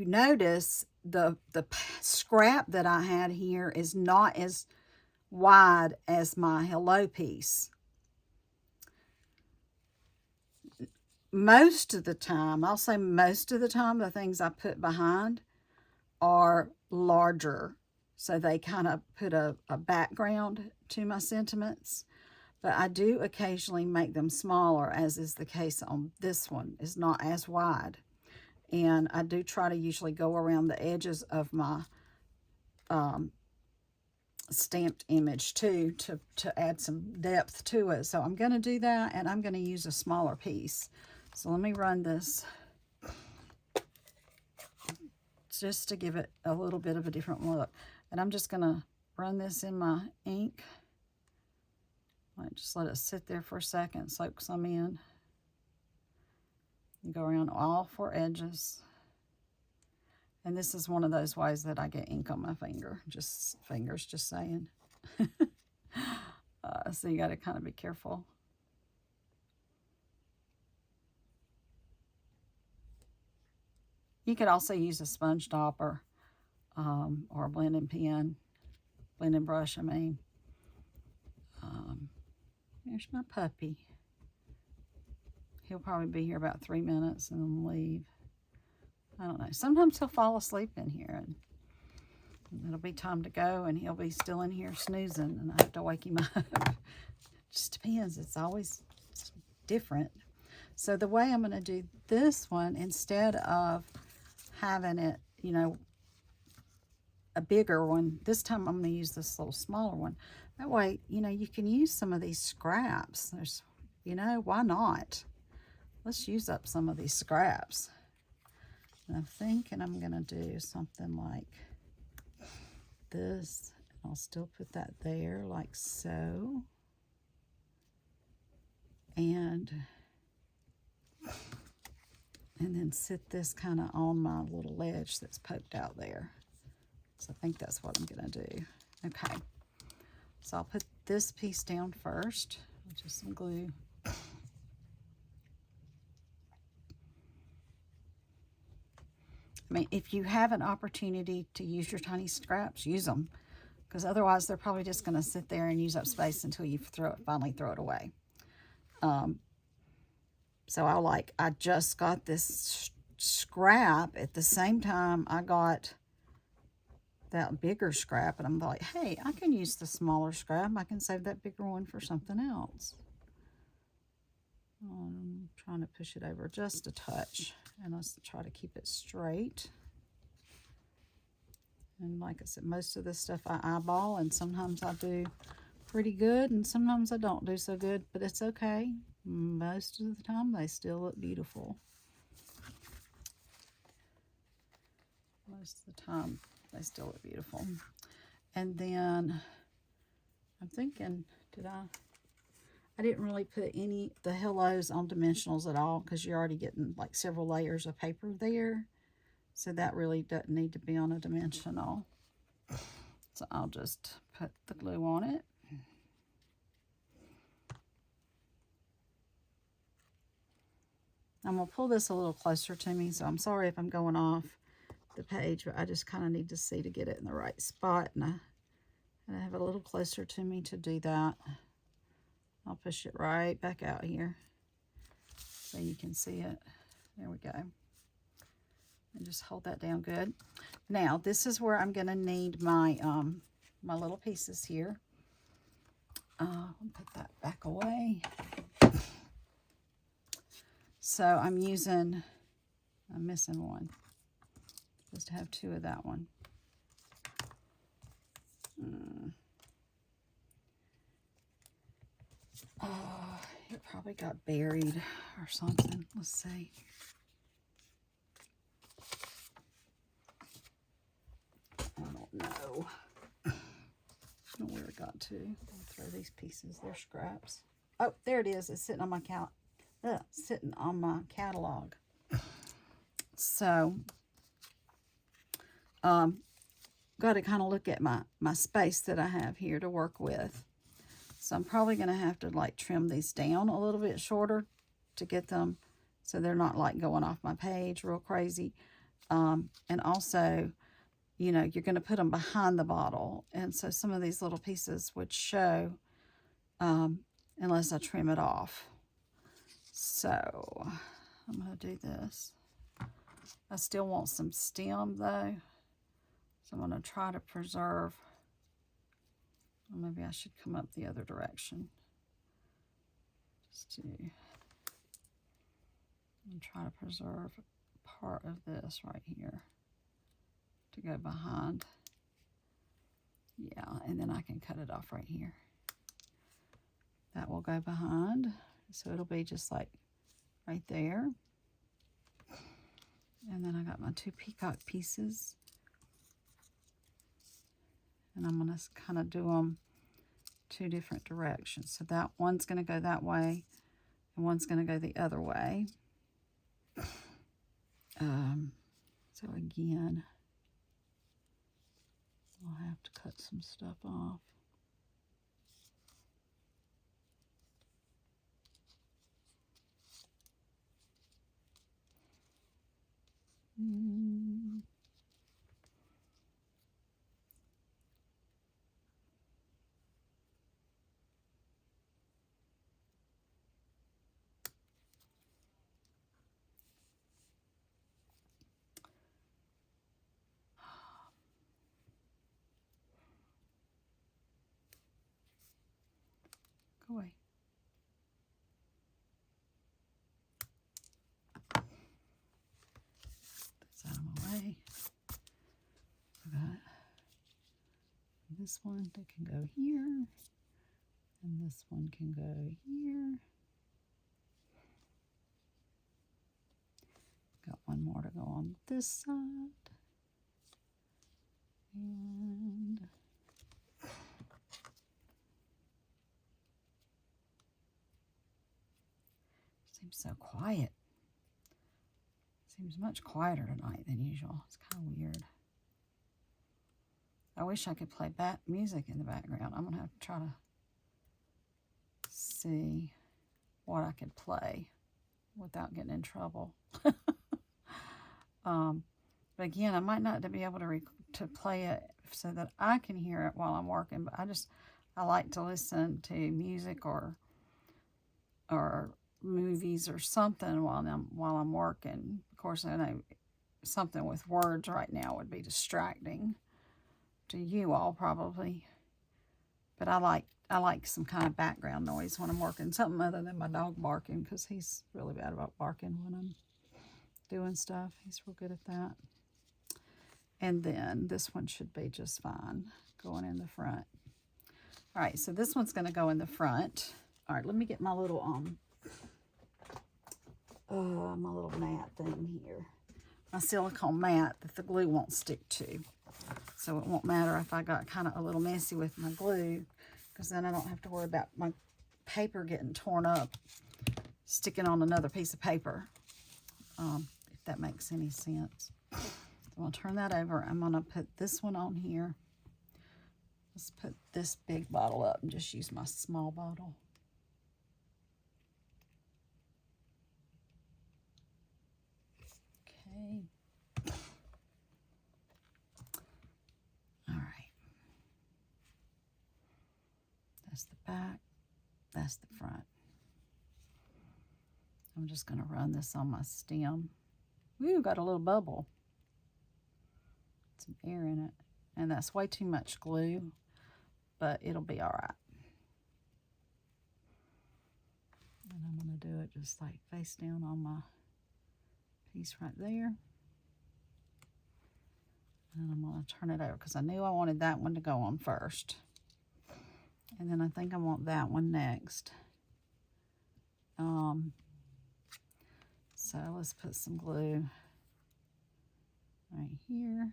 notice, the scrap that I had here is not as wide as my hello piece. Most of the time, I'll say most of the time, the things I put behind are larger. So they kind of put a background to my sentiments. But I do occasionally make them smaller, as is the case on this one. It's not as wide. And I do try to usually go around the edges of my stamped image too, to add some depth to it. So I'm going to do that, and I'm going to use a smaller piece. So let me run this just to give it a little bit of a different look. And I'm just going to run this in my ink. Just let it sit there for a second, soak some in. You go around all 4 edges. And this is one of those ways that I get ink on my finger. Just fingers, just saying. So you got to kind of be careful. You could also use a sponge topper or a blending brush, I mean. There's my puppy. He'll probably be here about 3 minutes and then leave. I don't know. Sometimes he'll fall asleep in here, and it'll be time to go, and he'll be still in here snoozing, and I have to wake him up. Just depends. It's always different. So the way I'm going to do this one, instead of having it, you know, a bigger one, this time I'm going to use this little smaller one. That way, you know, you can use some of these scraps. There's, you know, why not? Let's use up some of these scraps. And I'm thinking I'm going to do something like this. I'll still put that there like so. And then sit this kind of on my little ledge that's poked out there. So I think that's what I'm going to do. Okay. So I'll put this piece down first with just some glue. I mean, if you have an opportunity to use your tiny scraps, use them. Because otherwise they're probably just going to sit there and use up space until you finally throw it away. So I just got this scrap at the same time I got that bigger scrap, and I'm like, hey, I can use the smaller scrap. I can save that bigger one for something else. I'm trying to push it over just a touch, and let's try to keep it straight. And like I said, most of this stuff I eyeball, and sometimes I do pretty good, and sometimes I don't do so good, but it's okay. Most of the time, they still look beautiful. Most of the time, they still look beautiful. And then I'm thinking, I didn't really put the hellos on dimensionals at all, because you're already getting like several layers of paper there. So that really doesn't need to be on a dimensional. So I'll just put the glue on it. I'm going to pull this a little closer to me, so I'm sorry if I'm going off the page, but I just kind of need to see to get it in the right spot, and I have it a little closer to me to do that. I'll push it right back out here so you can see it. There we go. And just hold that down good. Now, this is where I'm going to need my my little pieces here. I'll put that back away. So I'm missing one. Supposed to have two of that one. It probably got buried or something. Let's see. I don't know. I don't know where it got to. I'll throw these pieces. They're scraps. Oh, there it is. It's sitting on my catalog. So, got to kind of look at my space that I have here to work with. So I'm probably going to have to like trim these down a little bit shorter to get them so they're not like going off my page real crazy. And also, you know, you're going to put them behind the bottle. And so some of these little pieces would show unless I trim it off. So I'm going to do this. I still want some stem though. So I'm going to try to preserve. Or maybe I should come up the other direction. Just to and try to preserve part of this right here to go behind. Yeah, and then I can cut it off right here. That will go behind. So it'll be just like right there. And then I got my two peacock pieces. And I'm going to kind of do them two different directions. So that one's going to go that way, and one's going to go the other way. So again, I'll have to cut some stuff off. Go away. this one that can go here, and this one can go here. Got one more to go on this side. And seems so quiet. Seems much quieter tonight than usual. It's kind of weird. I wish I could play music in the background. I'm going to have to try to see what I could play without getting in trouble. But again, I might not be able to play it so that I can hear it while I'm working, but I like to listen to music or movies or something while I'm working. Of course, I know something with words right now would be distracting to you all probably, but I like some kind of background noise when I'm working, something other than my dog barking, because he's really bad about barking when I'm doing stuff. He's real good at that. And then this one should be just fine going in the front. All right, so this one's going to go in the front. All right, let me get my little mat thing here. My silicone mat that the glue won't stick to. So it won't matter if I got kind of a little messy with my glue, because then I don't have to worry about my paper getting torn up, sticking on another piece of paper, if that makes any sense. So I'll turn that over. I'm going to put this one on here. Let's put this big bottle up and just use my small bottle. Okay. All right. That's the back. That's the front. I'm just going to run this on my stem. Ooh, got a little bubble. Some air in it. And that's way too much glue, but it'll be all right. And I'm going to do it just like face down on my piece right there. And I'm going to turn it over because I knew I wanted that one to go on first. And then I think I want that one next. So let's put some glue right here.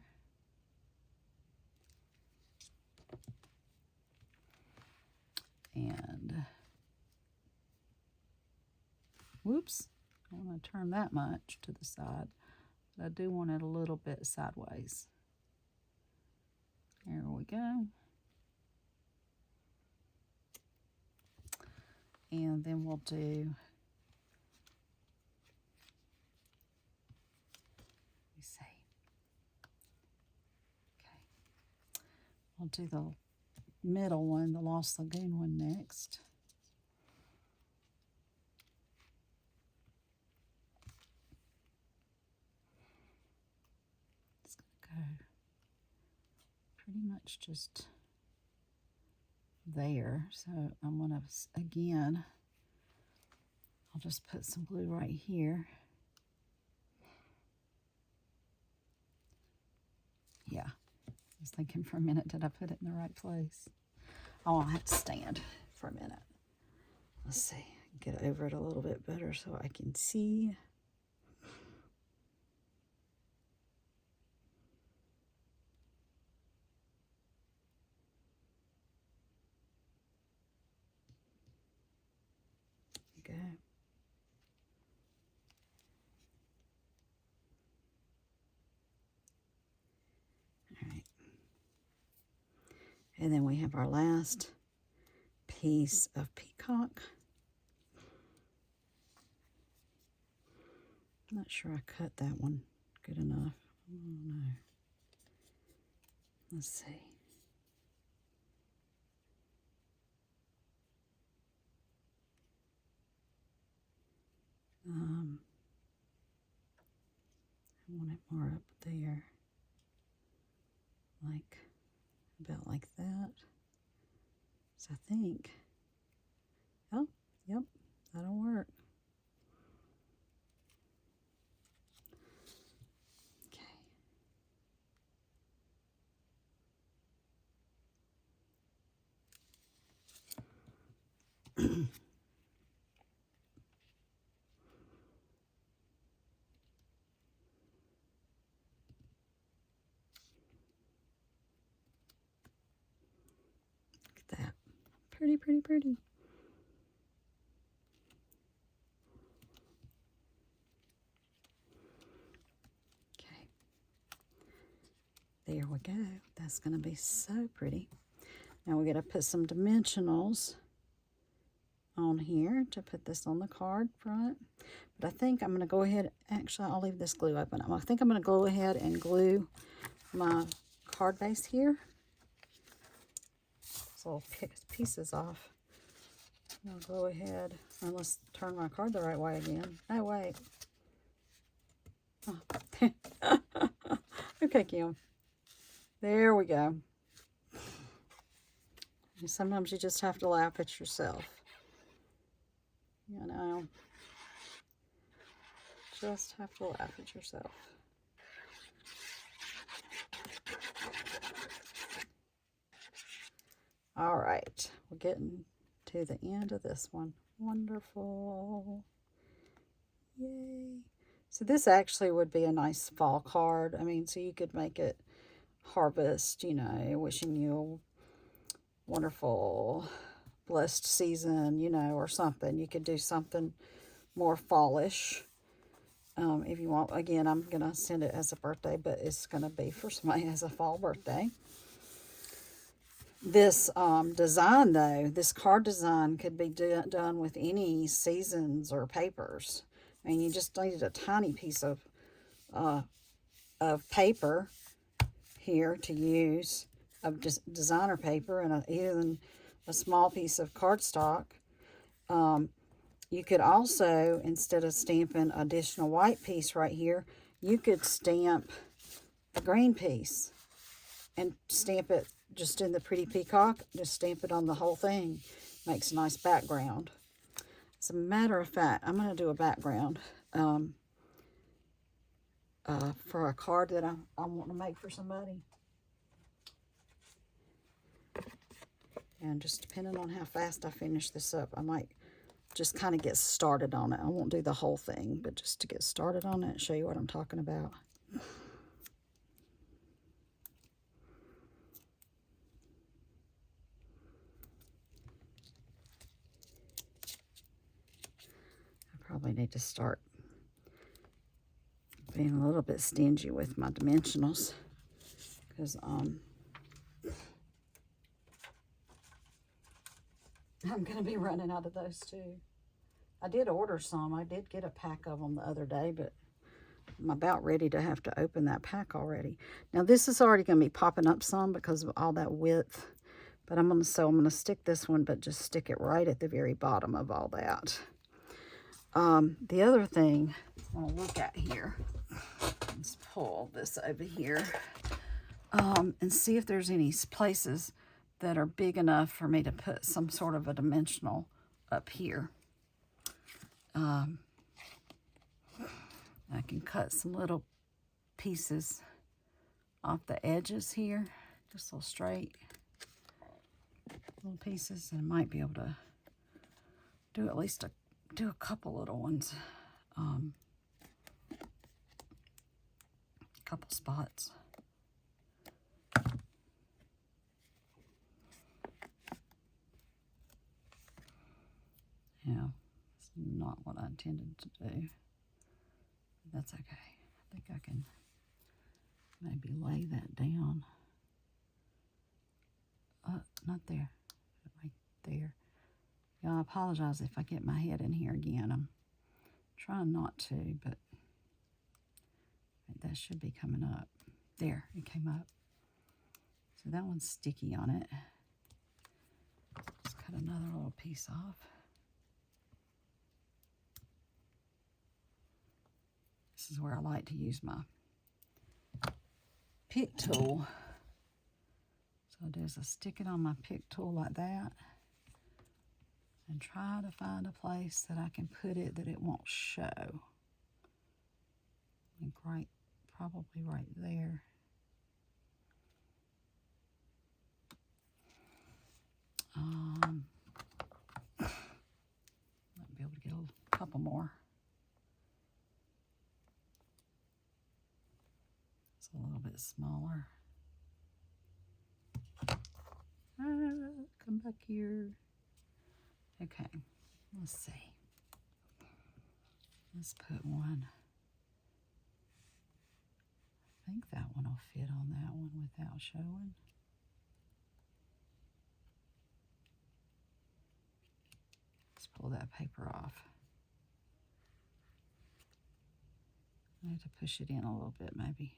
And whoops, I want to turn that much to the side, but I do want it a little bit sideways. There we go. And then we'll do, let me see. Okay. I'll do the middle one, the Lost Lagoon one next. It's going to go pretty much just there. So I'm going to, again, I'll just put some glue right here. Yeah, I was thinking for a minute, did I put it in the right place? Oh, I'll have to stand for a minute. Let's see, get over it a little bit better so I can see. Go. All right. And then we have our last piece of peacock. I'm not sure I cut that one good enough. I don't know. Let's see. I want it more up there, like about like that. So I think, oh, yep, that'll work. Okay. Pretty, pretty, pretty. Okay. There we go. That's going to be so pretty. Now we're going to put some dimensionals on here to put this on the card front. But I think I'm going to go ahead, actually I'll leave this glue open. I think I'm going to go ahead and glue my card base here. So I'll pick pieces off. I'll go ahead and let's turn my card the right way again. Oh, wait. Oh. Okay, Kim. There we go. And sometimes you just have to laugh at yourself. You know. Just have to laugh at yourself. All right. We're getting to the end of this one. Wonderful. Yay. So this actually would be a nice fall card. I mean, so you could make it harvest, you know, wishing you a wonderful, blessed season, you know, or something. You could do something more fallish. If you want, again, I'm going to send it as a birthday, but it's going to be for somebody as a fall birthday. This design, though, this card design could be done with any seasons or papers. I mean, you just needed a tiny piece of paper here to use, of just designer paper, and even a small piece of cardstock. You could also, instead of stamping additional white piece right here, you could stamp a green piece and stamp it just in the pretty peacock. Just stamp it on the whole thing. Makes a nice background. As a matter of fact, I'm going to do a background for a card that I want to make for somebody. And just depending on how fast I finish this up, I might just kind of get started on it. I won't do the whole thing, but just to get started on it and show you what I'm talking about. I probably need to start being a little bit stingy with my dimensionals, because I'm going to be running out of those too. I did order some. I did get a pack of them the other day, but I'm about ready to have to open that pack already. Now this is already going to be popping up some because of all that width, but I'm going to stick this one, but just stick it right at the very bottom of all that. The other thing I want to look at here, let's pull this over here, and see if there's any places that are big enough for me to put some sort of a dimensional up here. I can cut some little pieces off the edges here, just little straight little pieces, and I might be able to do at least do a couple little ones, couple spots. Yeah, it's not what I intended to do. That's okay. I think I can maybe lay that down. Not there, right there. Yeah, I apologize if I get my head in here again. I'm trying not to, but that should be coming up. There, it came up. So that one's sticky on it. Let's cut another little piece off. This is where I like to use my pick tool. So I do is I stick it on my pick tool like that and try to find a place that I can put it that it won't show. I think probably right there. Might be able to get a couple more. It's a little bit smaller. Come back here. Okay, let's see. Let's put one. I think that one will fit on that one without showing. Let's pull that paper off. I need to push it in a little bit, maybe.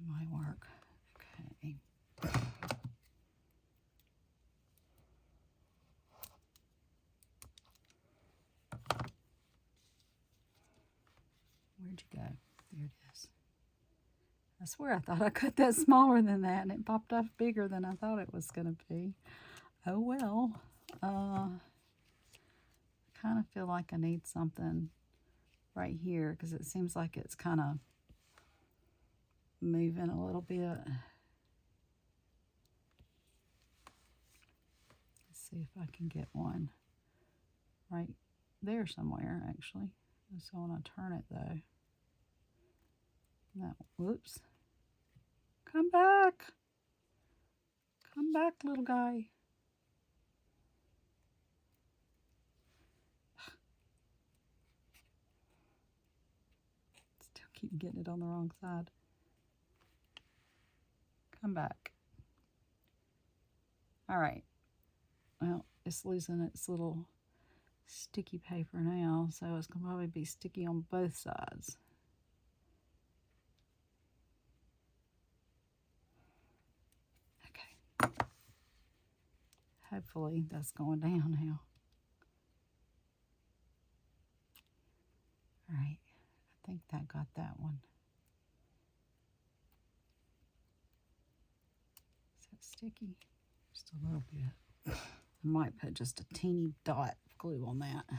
It might work. Okay. Where'd you go? There it is. I swear I thought I cut that smaller than that, and it popped off bigger than I thought it was going to be. Oh well. I kind of feel like I need something right here because it seems like it's kind of moving a little bit. Let's see if I can get one right there somewhere, actually. Just want to turn it though. No, whoops. Come back. Come back, little guy. Still keep getting it on the wrong side. Come back. All right. Well, it's losing its little sticky paper now, so it's going to probably be sticky on both sides. Okay. Hopefully that's going down now. All right. I think that got that one. Is that sticky? Just a little bit. I might put just a teeny dot of glue on that. All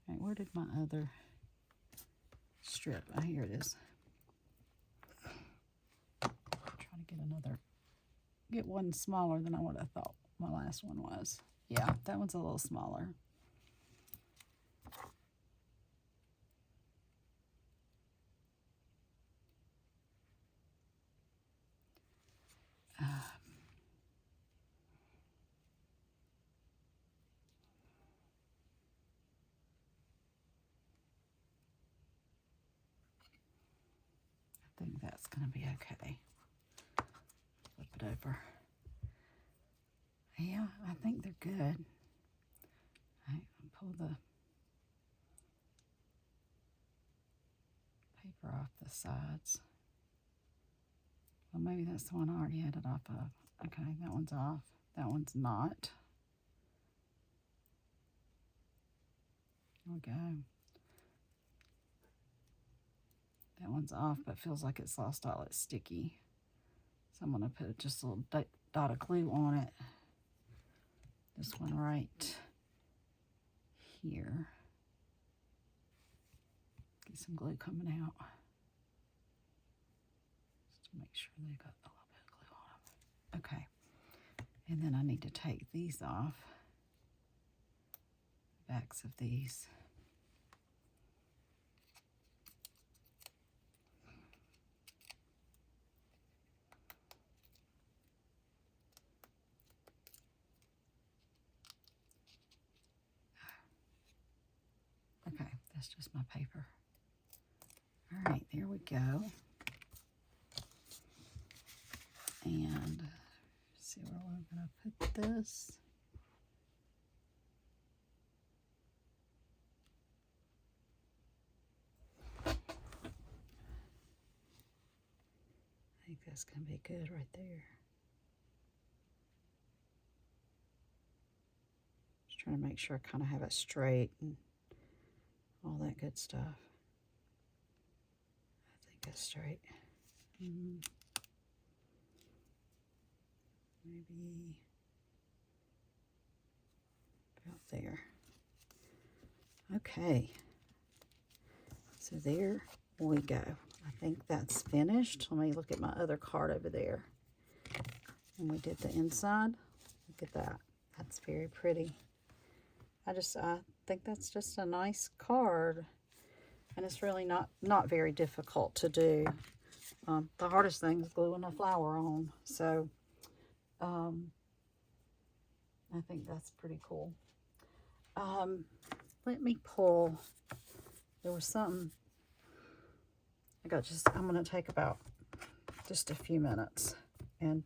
right, where did my other strip? Oh, here it is. I'm trying to get one smaller than I would have thought my last one was. Yeah, that one's a little smaller. I think that's going to be okay. Flip it over. Yeah, I think they're good. All right, pull the paper off the sides. Well, maybe that's the one I already had it off of. Okay, that one's off. That one's not. There we go. That one's off, but feels like it's lost all its sticky. So I'm going to put just a little dot of glue on it. This one right here. Get some glue coming out. Just to make sure they got a little bit of glue on them. Okay. And then I need to take these off. Backs of these. Okay, that's just my paper. All right, there we go. And see where we're going to put this. I think that's going to be good right there. Just trying to make sure I kind of have it straight and all that good stuff. I think it's straight. Maybe about there. Okay. So there we go. I think that's finished. Let me look at my other card over there. And we did the inside. Look at that. That's very pretty. I think that's just a nice card. And it's really not very difficult to do. The hardest thing is gluing a flower on. So, I think that's pretty cool. Let me pull. There was something. I'm going to take about just a few minutes and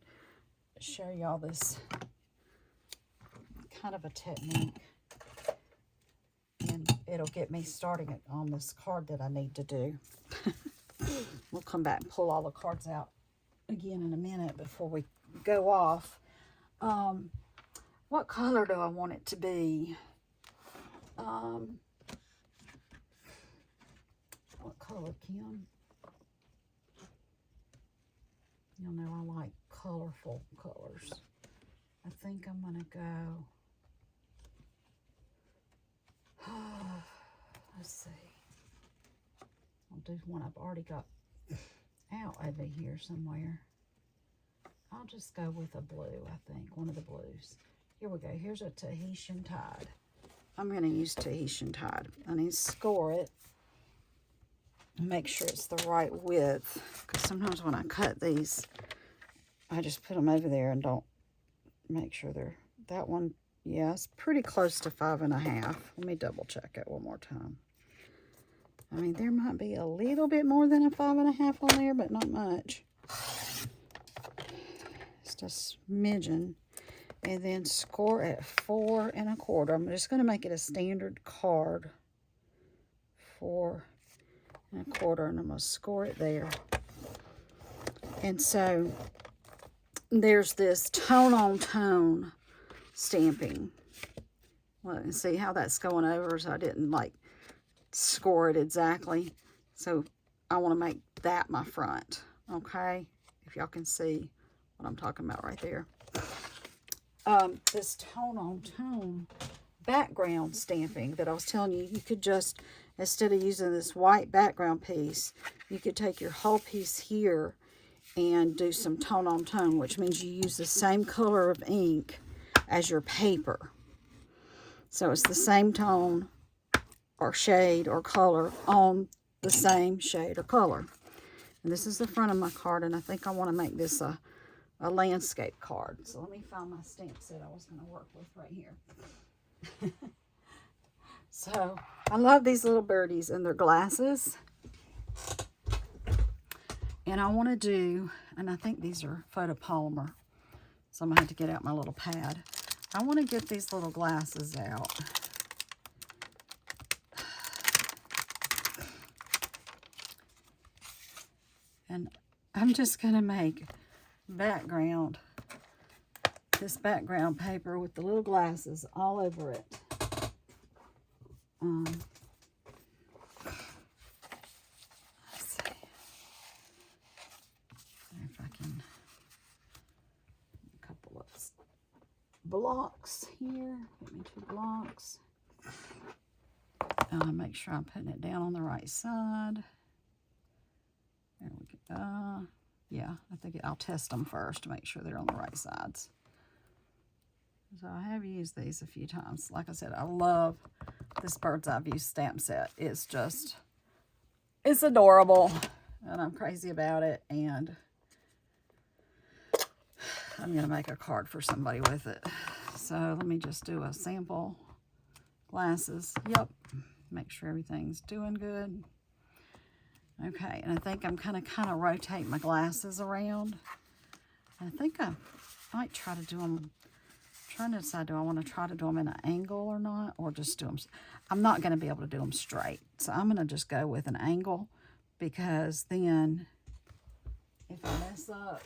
show y'all this kind of a technique. And it'll get me starting on this card that I need to do. We'll come back and pull all the cards out again in a minute before we go off. What color do I want it to be? What color, Kim? Y'all know I like colorful colors. I think I'm going to go... let's see. I'll do one I've already got out over here somewhere. I'll just go with a blue, I think. One of the blues. Here we go. Here's a Tahitian Tide. I'm going to use Tahitian Tide. I need to score it. Make sure it's the right width. Because sometimes when I cut these, I just put them over there and don't make sure they're... That one, yeah, it's pretty close to 5.5. Let me double check it one more time. I mean, there might be a little bit more than a 5.5 on there, but not much. Just a smidgen. And then score at 4.25. I'm just going to make it a standard card. 4.25, and I'm going to score it there. And so there's this tone on tone stamping. Well, and see how that's going over, so I didn't like score it exactly. So I want to make that my front. Okay, if y'all can see what I'm talking about right there. This tone on tone background stamping that I was telling you, you could just, instead of using this white background piece, you could take your whole piece here and do some tone on tone, which means you use the same color of ink as your paper. So it's the same tone or shade or color on the same shade or color. And this is the front of my card, and I think I want to make this a landscape card. So let me find my stamp set I was going to work with right here. So I love these little birdies and their glasses. And I want to do, and I think these are photopolymer, so I'm going to have to get out my little pad. I want to get these little glasses out. And I'm just going to make background, this background paper with the little glasses all over it. Let's see if I can, a couple of blocks here. Get me 2 blocks. Make sure I'm putting it down on the right side. There we go. Yeah, I think I'll test them first to make sure they're on the right sides. So I have used these a few times. Like I said, I love this Bird's Eye View stamp set. It's just, it's adorable. And I'm crazy about it. And I'm going to make a card for somebody with it. So let me just do a sample. Glasses. Yep. Make sure everything's doing good. Okay, and I think I'm kind of rotate my glasses around. I think I might try to do them, trying to decide, do I want to try to do them in an angle or not, or just do them, I'm not going to be able to do them straight. So I'm going to just go with an angle, because then if I mess up,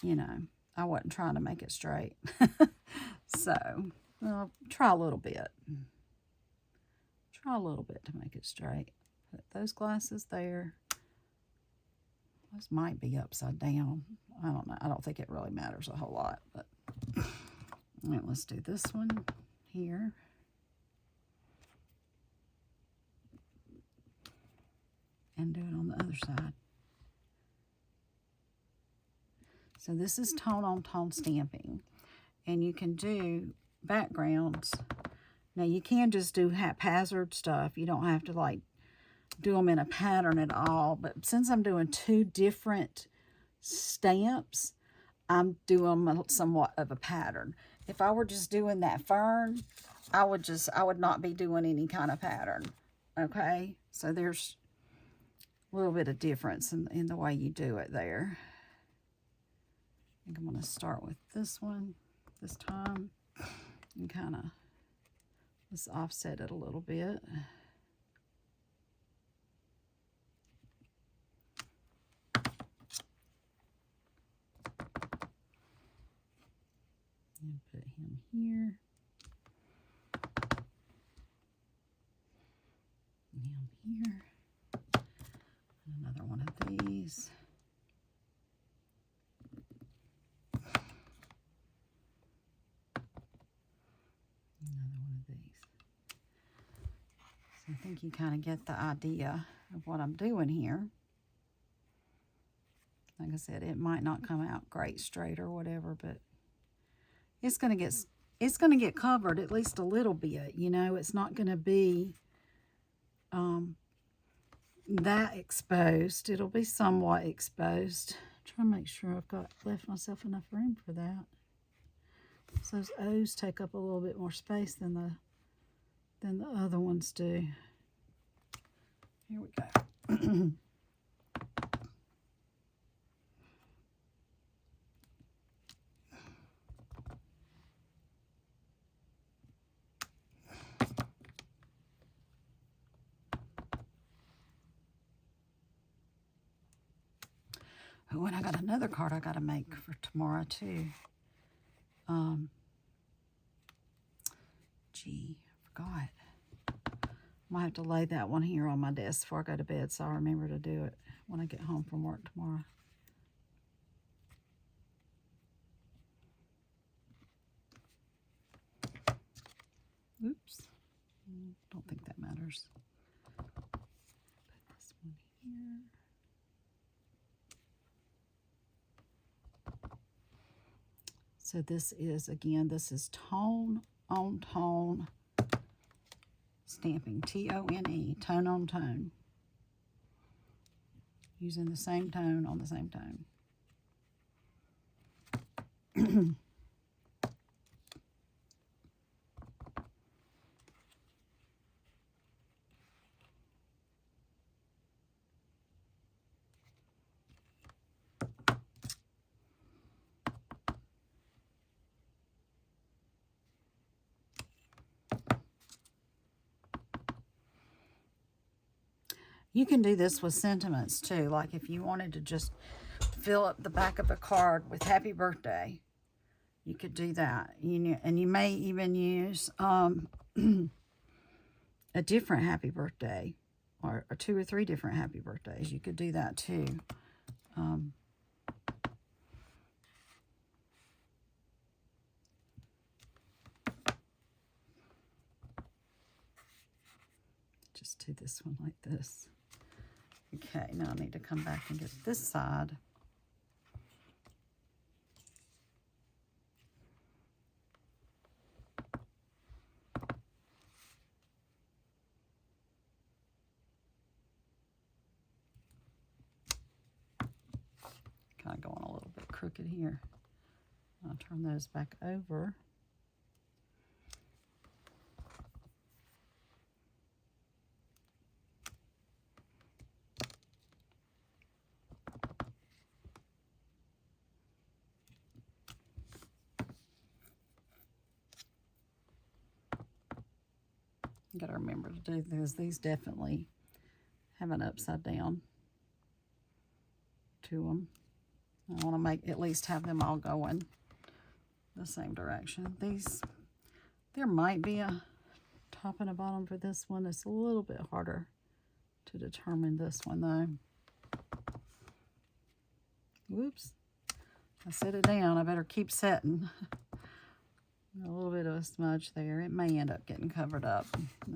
you know, I wasn't trying to make it straight. So I'll try a little bit. Try a little bit to make it straight. Put those glasses there. Those might be upside down. I don't know. I don't think it really matters a whole lot. But right, let's do this one here. and do it on the other side. So this is tone on tone stamping, and you can do backgrounds. Now you can just do haphazard stuff. You don't have to like do them in a pattern at all, but since I'm doing two different stamps, I'm doing somewhat of a pattern. If I were just doing that fern, I would not be doing any kind of pattern. Okay, so there's a little bit of difference in the way you do it there. I think I'm going to start with this one this time and kind of let's offset it a little bit. And put him here. And him here. And another one of these. Another one of these. So I think you kind of get the idea of what I'm doing here. Like I said, it might not come out great straight or whatever, but it's gonna get covered at least a little bit, you know. It's not gonna be that exposed. It'll be somewhat exposed. Try to make sure I've left myself enough room for that. So those O's take up a little bit more space than the other ones do. Here we go. Oh, and I got another card I got to make for tomorrow too. Gee, I forgot. Might have to lay that one here on my desk before I go to bed, so I'll remember to do it when I get home from work tomorrow. Oops. Don't think that matters. Put this one here. So this is, again, this is tone on tone stamping, T-O-N-E, tone on tone. Using the same tone on the same tone. You can do this with sentiments too. Like if you wanted to just fill up the back of a card with happy birthday, you could do that. And you may even use a different happy birthday or 2 or 3 different happy birthdays. You could do that too. Just do this one like this. Okay, now I need to come back and get this side. Kind of going a little bit crooked here. I'll turn those back over. Got to remember to do this. These definitely have an upside down to them. I want to at least have them all going the same direction. There might be a top and a bottom for this one. It's a little bit harder to determine this one though. Whoops. I set it down. I better keep setting. A little bit of a smudge there. It may end up getting covered up,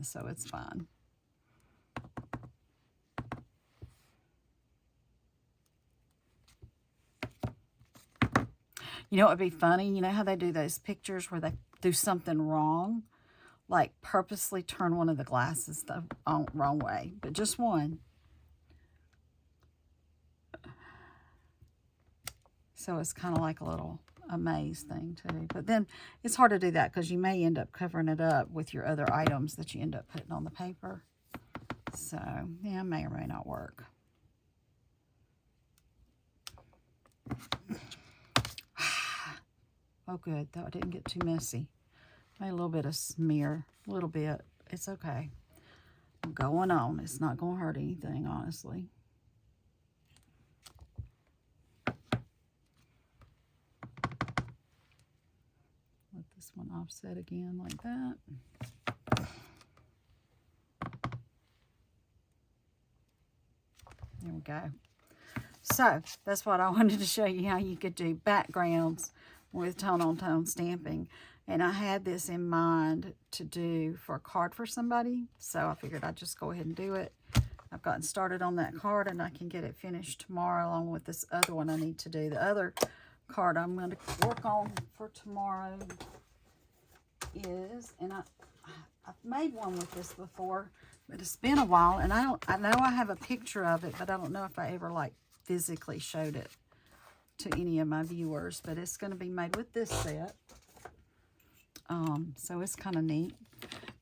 so it's fine. You know what would be funny? You know how they do those pictures where they do something wrong? Like purposely turn one of the glasses the wrong way. But just one. So it's kind of like a little amaze thing too. But then it's hard to do that because you may end up covering it up with your other items that you end up putting on the paper. So yeah, it may or may not work. Oh good, though it didn't get too messy. Made a little bit of smear, a little bit. It's okay. I'm going on. It's not going to hurt anything, honestly. Let this one offset again like that. There we go. So that's what I wanted to show you, how you could do backgrounds with tone-on-tone stamping. And I had this in mind to do for a card for somebody, so I figured I'd just go ahead and do it. I've gotten started on that card, and I can get it finished tomorrow along with this other one I need to do. The other card I'm going to work on for tomorrow is, and I've made one with this before, but it's been a while, and I know I have a picture of it, but I don't know if I ever like physically showed it to any of my viewers. But it's going to be made with this set. So it's kind of neat.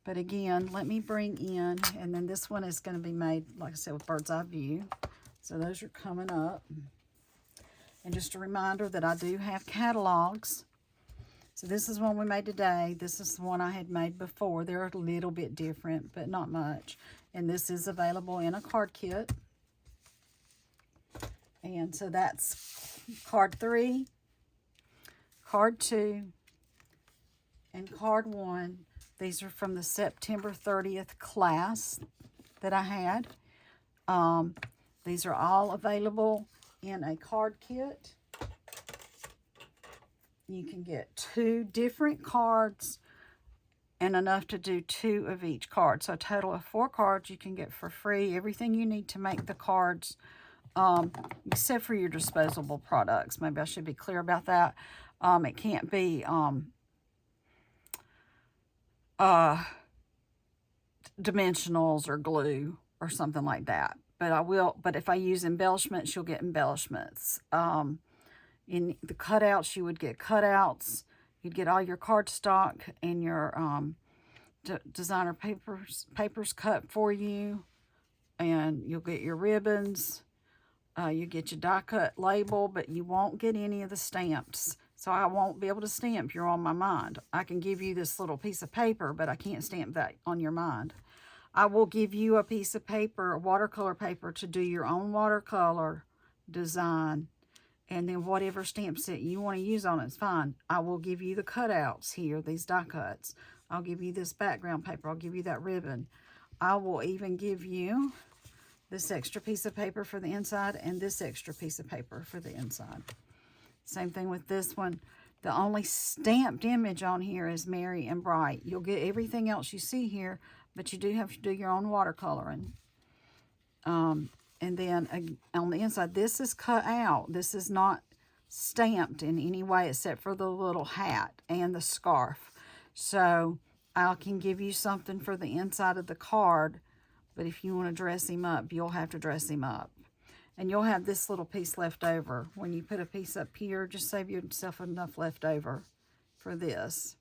But again, let me bring in, and then this one is going to be made, like I said, with bird's eye view. So those are coming up. And just a reminder that I do have catalogs. So this is one we made today. This is the one I had made before. They're a little bit different, but not much. And this is available in a card kit. And so that's card 3, card 2, and card 1. These are from the September 30th class that I had. These are all available in a card kit. You can get 2 different cards and enough to do 2 of each card. So a total of 4 cards you can get for free. Everything you need to make the cards, except for your disposable products. Maybe I should be clear about that. It can't be dimensionals or glue or something like that. But if I use embellishments, you'll get embellishments. In the cutouts, you would get cutouts. You'd get all your cardstock and your designer papers cut for you. And you'll get your ribbons. You get your die cut label, but you won't get any of the stamps. So I won't be able to stamp You're on My Mind. I can give you this little piece of paper, but I can't stamp that on your mind. I will give you a piece of paper, a watercolor paper, to do your own watercolor design. And then whatever stamp set you want to use on it's fine. I will give you the cutouts here, these die cuts. I'll give you this background paper. I'll give you that ribbon. I will even give you this extra piece of paper for the inside and this extra piece of paper for the inside. Same thing with this one. The only stamped image on here is Merry and Bright. You'll get everything else you see here, but you do have to do your own watercoloring. And then on the inside, this is cut out. This is not stamped in any way except for the little hat and the scarf. So I can give you something for the inside of the card, but if you want to dress him up, you'll have to dress him up. And you'll have this little piece left over. When you put a piece up here, just save yourself enough left over for this.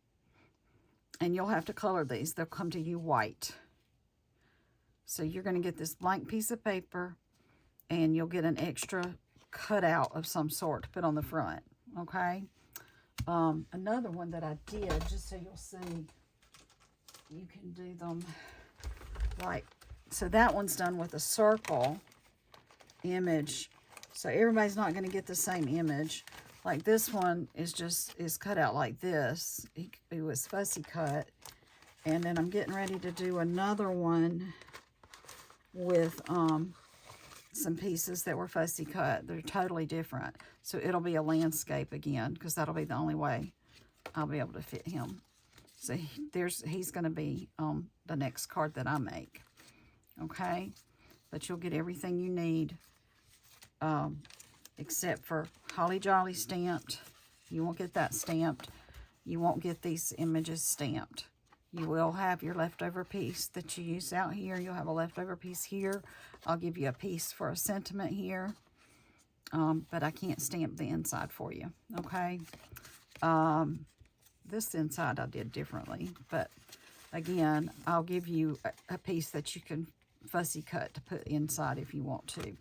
And you'll have to color these. They'll come to you white. So you're going to get this blank piece of paper, and you'll get an extra cutout of some sort to put on the front. Okay? Another one that I did, just so you'll see, you can do them like, so that one's done with a circle image. So everybody's not going to get the same image. Like this one is cut out like this. It was fussy cut. And then I'm getting ready to do another one with some pieces that were fussy cut. They're totally different. So it'll be a landscape again, because that'll be the only way I'll be able to fit him. So he's going to be the next card that I make. Okay? But you'll get everything you need except for Holly Jolly stamped, You won't get that stamped. You won't get these images stamped. You will have your leftover piece that you use out here. You'll have a leftover piece here. I'll give you a piece for a sentiment here. But I can't stamp the inside for you, okay? This inside I did differently, but again, I'll give you a piece that you can fussy cut to put inside if you want to.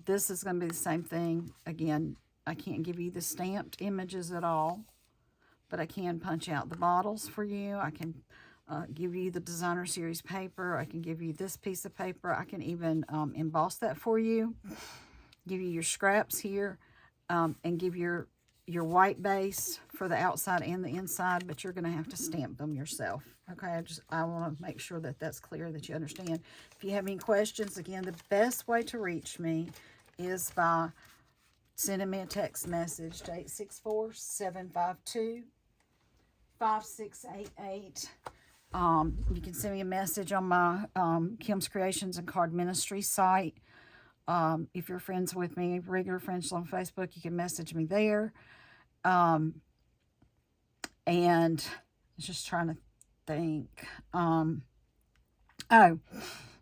This is going to be the same thing. Again, I can't give you the stamped images at all, but I can punch out the bottles for you. I can give you the designer series paper. I can give you this piece of paper. I can even emboss that for you. Give you your scraps here, and give your white base for the outside and the inside, but you're going to have to stamp them yourself. Okay, I want to make sure that that's clear, that you understand. If you have any questions, again, the best way to reach me is by sending me a text message to 864-752-5688. You can send me a message on my Kim's Creations and Card Ministry site. If you're friends with me, regular friends on Facebook, you can message me there. And I was just trying to think. Oh,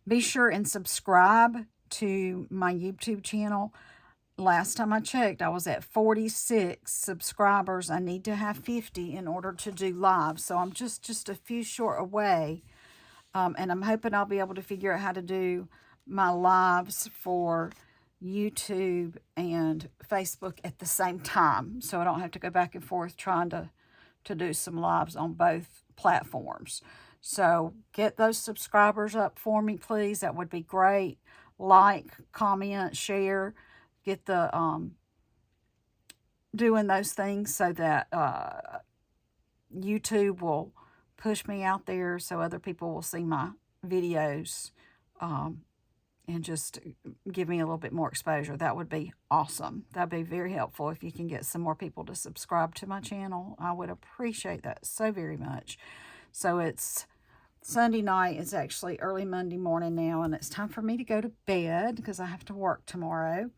be sure and subscribe to my YouTube channel. Last time I checked, I was at 46 subscribers. I need to have 50 in order to do live. So I'm just a few short away. And I'm hoping I'll be able to figure out how to do my lives for YouTube and Facebook at the same time, so I don't have to go back and forth trying to do some lives on both platforms. So get those subscribers up for me, please. That would be great. Like, comment, share, get the doing those things so that YouTube will push me out there so other people will see my videos and just give me a little bit more exposure. That would be awesome. That would be very helpful if you can get some more people to subscribe to my channel. I would appreciate that so very much. So it's Sunday night. It's actually early Monday morning now, and it's time for me to go to bed because I have to work tomorrow.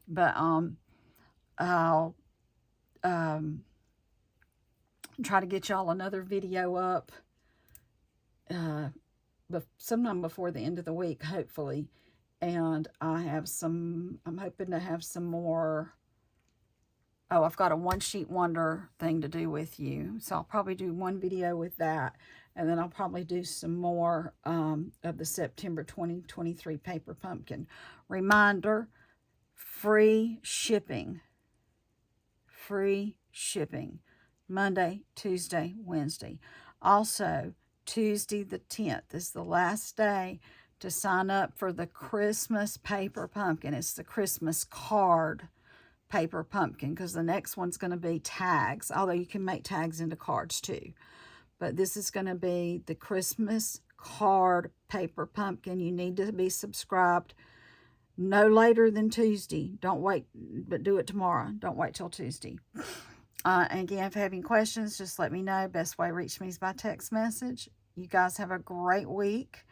But I'll try to get y'all another video up sometime before the end of the week, hopefully. And I'm hoping to have some more. Oh, I've got a One Sheet Wonder thing to do with you. So I'll probably do one video with that. And then I'll probably do some more of the September 2023 Paper Pumpkin. Reminder, free shipping. Free shipping. Monday, Tuesday, Wednesday. Also, Tuesday the 10th is the last day to sign up for the Christmas Paper Pumpkin. It's the Christmas card Paper Pumpkin, because the next one's going to be tags, although you can make tags into cards too. But this is going to be the Christmas card Paper Pumpkin. You need to be subscribed no later than Tuesday. Don't wait, but do it tomorrow. Don't wait till Tuesday. And again, if you have any questions, just let me know. Best way to reach me is by text message. You guys have a great week,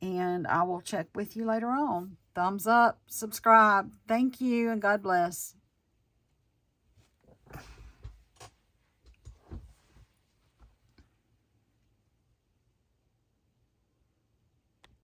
and I will check with you later on. Thumbs up, subscribe. Thank you, and God bless.